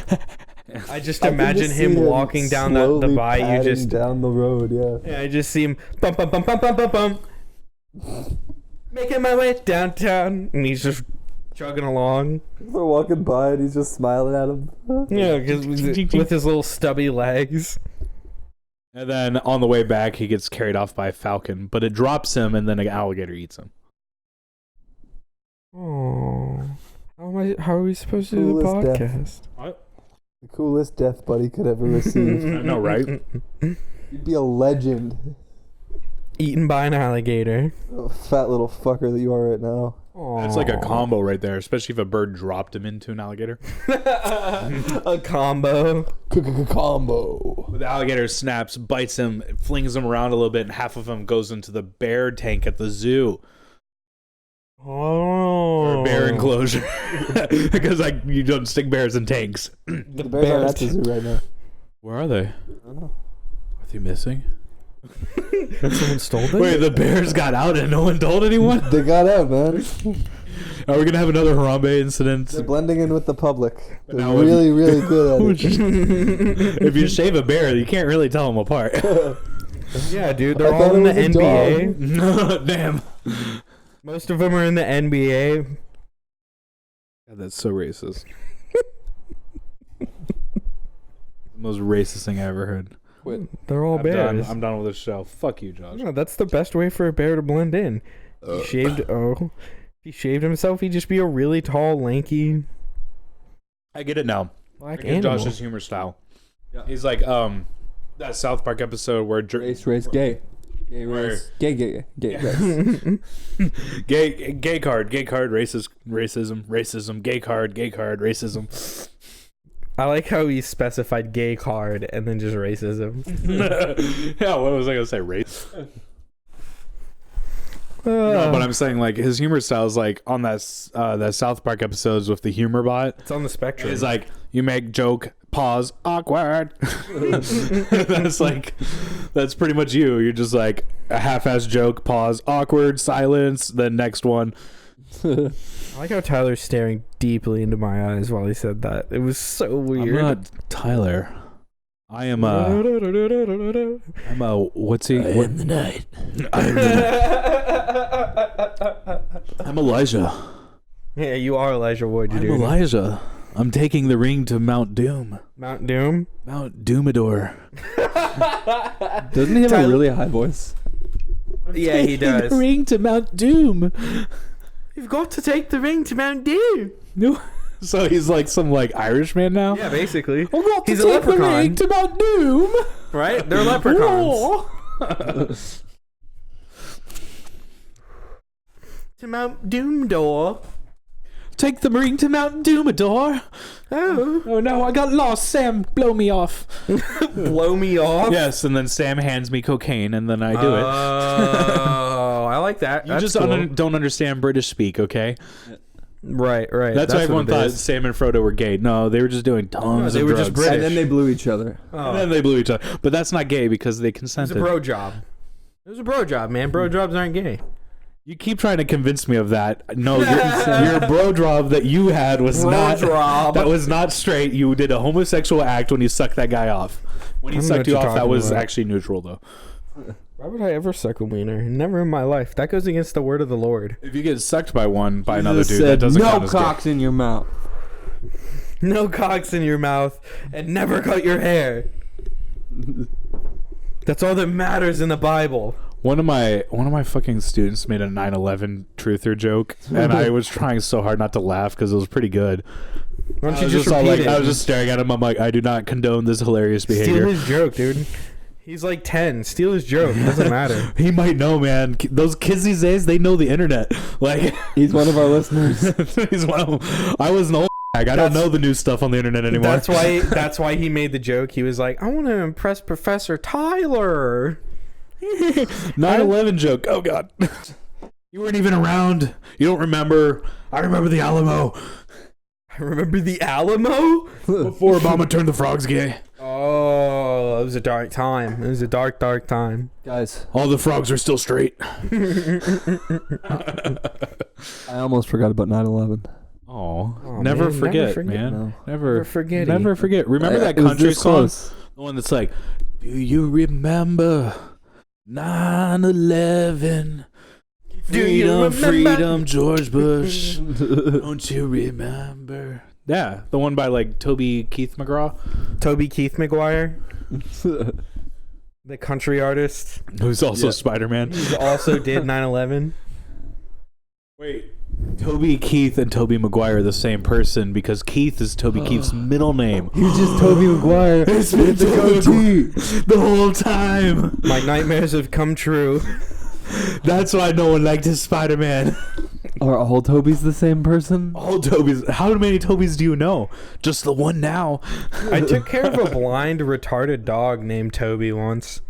I just I can imagine just him see walking down the slowly bayou, padding just down the road. yeah. I just see him bump, bump, bump, bump, bump, bump, bump, making my way downtown, and he's just chugging along. They're walking by and he's just smiling at him. Yeah, because with his little stubby legs. And then on the way back, he gets carried off by a falcon, but it drops him, and then an alligator eats him. Oh, how are we supposed to do the Coolest death. podcast? What? The coolest death buddy could ever receive. I know, right? You'd be a legend. Eaten by an alligator. Oh, fat little fucker that you are right now. It's like a combo right there, especially if a bird dropped him into an alligator. A combo. Combo. The alligator snaps, bites him, flings him around a little bit, and half of him goes into the bear tank at the zoo. Oh. Or bear enclosure. Because you don't stick bears in tanks. The bears are at the zoo right now. Where are they? I don't know. Are they missing? Someone stole them? Wait, the bears got out and no one told anyone? They got out, man. Are we going to have another Harambe incident? They're blending in with the public. They're now really, really good at it. If you shave a bear, you can't really tell them apart. Yeah, dude, they're I all thought in it the was a NBA. No, damn. Most of them are in the NBA. God, that's so racist. The most racist thing I ever heard. They're all bears. I'm done with this show. Fuck you, Josh. No, that's the best way for a bear to blend in. If he shaved himself, he'd just be a really tall, lanky I get it now. black I get animal. Josh's humor style. Yeah. He's like that South Park episode where Race, gay. Gay race. Gay race. gay card, racism, gay card, racism. I like how he specified gay card and then just racism. Yeah, what was I gonna say? Race? No, but I'm saying like his humor style is like on that South Park episodes with the humor bot. It's on the spectrum. It's like you make joke, pause, awkward. That's pretty much you. You're just like a half-ass joke, pause, awkward, silence, then next one. I like how Tyler's staring deeply into my eyes while he said that. It was so weird. I'm not Tyler. I am what's he? What in the night? I'm Elijah. Yeah, you are Elijah Wood. I'm Elijah. I'm taking the ring to Mount Doom. Mount Doom? Mount Doomador. Doesn't he have a really high voice? Yeah, he does. The ring to Mount Doom. You've got to take the ring to Mount Doom. No. So he's like some like Irish man now? Yeah, basically. I've got to He's a take the leprechaun. ring to Mount Doom. Right? They're leprechauns. Oh. To Mount Doom door. Take the ring to Mount Doomador. Oh no, I got lost. Sam, blow me off. Blow me off? Yes, and then Sam hands me cocaine, and then I do it. Oh, I like that. You That's just cool. don't understand British speak, okay? Right. That's why everyone what it thought is. Sam and Frodo were gay. No, they were just doing tons they of were drugs. just British. And then they blew each other. Oh. And then they blew each other. But that's not gay because they It was consented. a bro job. It was a bro job, man. Bro jobs aren't gay. You keep trying to convince me of that. No, your bro job that you had was Bro not. job. That was not straight. You did a homosexual act when you sucked that guy off. When he I don't know sucked what you you're off, that talking was about. actually neutral, though. Why would I ever suck a wiener? Never in my life. That goes against the word of the Lord. If you get sucked by another Jesus dude, said, that doesn't no count as gay. cocks in your mouth. No cocks in your mouth and never cut your hair. That's all that matters in the Bible. One of my fucking students made a 9/11 truther joke, and I was trying so hard not to laugh because it was pretty good. Why don't I you was just all repeat like, it? I was just staring at him. I'm like, I do not condone this hilarious behavior. Steal his joke, dude. He's like 10. Steal his joke. It doesn't matter. He might know, man. Those kids these days, they know the internet. Like, He's one of our listeners. he's one of them. I was an old I don't know the new stuff on the internet anymore. That's why he made the joke. He was like, I want to impress Professor Tyler. 9/11 joke. Oh God, you weren't even around. You don't remember. I remember the Alamo I remember the Alamo? before Obama turned the frogs gay. Oh, it was a dark time. It was a dark, dark time. Guys, All the frogs are still straight. I almost forgot about 9/11. Oh, Oh, never man, forget, never forget. man. No. Never forget. Never forget. Remember that It was country this song? close. The one that's like, do you remember 9/11? Do you Freedom, remember? freedom, George Bush. Don't you remember? Yeah, the one by like Toby Keith McGraw, Toby Keith Maguire, the country artist, who's also Yeah. Spider-Man. who also did 9/11. Wait, Toby Keith and Toby Maguire are the same person because Keith is Toby Keith's middle name. He's just Toby Maguire. It's been with the Toby goatee. the whole time. My nightmares have come true. That's why no one liked his Spider-Man. Are all Tobys the same person? All Tobys. How many Tobys do you know? Just the one now. I took care of a blind, retarded dog named Toby once.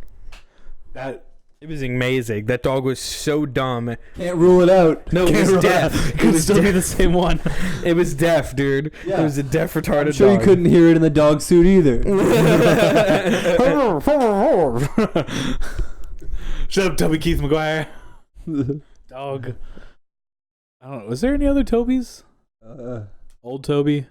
It was amazing. That dog was so dumb. Can't rule it out. No, it was deaf. It Could was still be deaf. the same one. It was deaf, dude. Yeah. It was a deaf, retarded I'm sure dog. you couldn't hear it in the dog suit either. Shut up, Toby Keith Maguire. Dog. I don't know. Was there any other Tobys? Old Toby?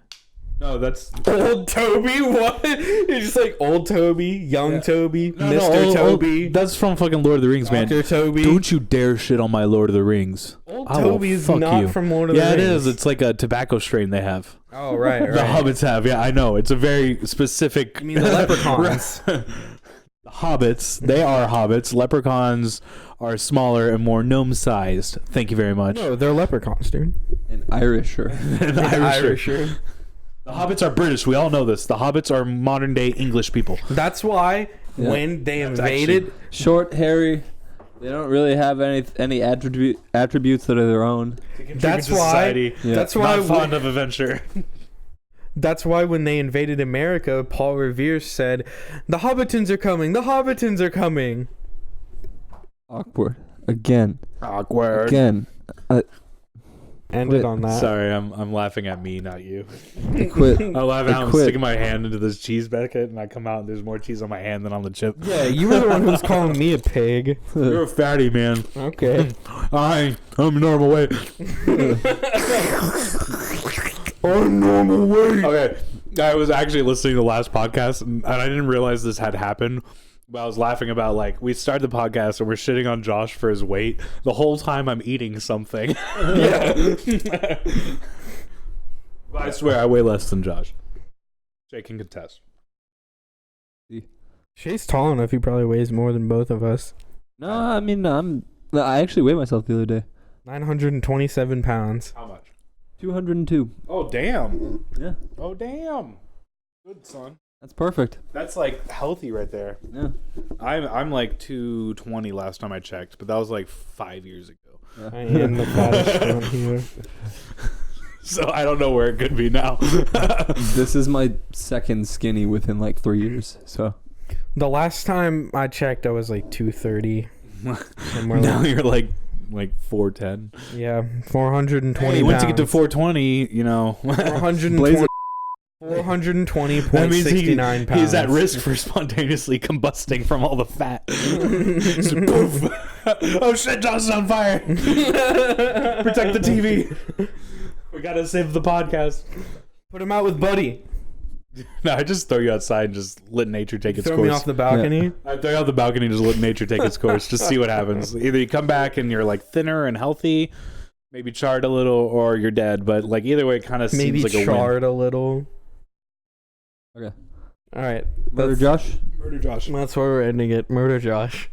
No, that's Old Toby? What? You're just like old Toby, young Toby, No, Mr. old- Toby, that's from fucking Lord of the Rings, man. Dr. Toby. Don't you dare shit on my Lord of the Rings. Old I will Toby is fuck not you. from Lord of the Yeah, Rings. it is. It's like a tobacco strain they have. Oh, right, The right. hobbits have. Yeah, I know. It's a very specific. You mean the leprechauns? The hobbits. They are hobbits. Leprechauns are smaller and more gnome-sized. Thank you very much. No, they're leprechauns, dude. An Irisher. And Irisher. The hobbits are British. We all know this. The hobbits are modern-day English people. That's why Yeah. when they That's invaded... Short, hairy. They don't really have any attributes that are their own. That's why... Yeah. That's why... Not fond of adventure. That's why when they invaded America, Paul Revere said, "The Hobbitons are coming. The Hobbitons are coming." Awkward. Again. Awkward. Again. Ended Quit. on that. Sorry, I'm laughing at me, not you. Quit. I laugh at how I'm Quit. sticking my hand into this cheese bucket, and I come out and there's more cheese on my hand than on the chip. Yeah, you were the one who was calling me a pig. You're a fatty, man. Okay. I'm normal weight. I'm normal weight. Okay, I was actually listening to the last podcast, and I didn't realize this had happened. But I was laughing about, like, we started the podcast and we're shitting on Josh for his weight. The whole time I'm eating something. Yeah. I swear I weigh less than Josh. Jay can contest. Shay's tall enough. He probably weighs more than both of us. No, I mean I actually weighed myself the other day. 927 pounds. How much? 202. Oh damn. Yeah, Oh damn. Good son. that's perfect. That's like healthy right there. Yeah. I'm like 220 last time I checked, but that was like 5 years ago. Yeah. I am the fattest one here. So I don't know where it could be now. This is my second skinny within like 3 years. So The last time I checked, I was like 230. Somewhere Now like, you're like 410. yeah, 420 Hey, once you pounds. get to 420, you know, 420, that means 420.69 pounds. he's at risk for spontaneously combusting from all the fat. So, poof. Oh shit, Josh is on fire. Protect the TV. We gotta save the podcast. Put him out with Buddy. No, I just throw you outside and just let nature take its Throw course. me off the balcony. I throw you out the balcony and just let nature take its course. Just see what happens. Either you come back and you're like thinner and healthy, maybe charred a little, or you're dead. But like either way, it kind of Maybe seems like a win. charred a little. okay. All right. Murder Josh. Murder Josh. That's where we're ending it. Murder Josh.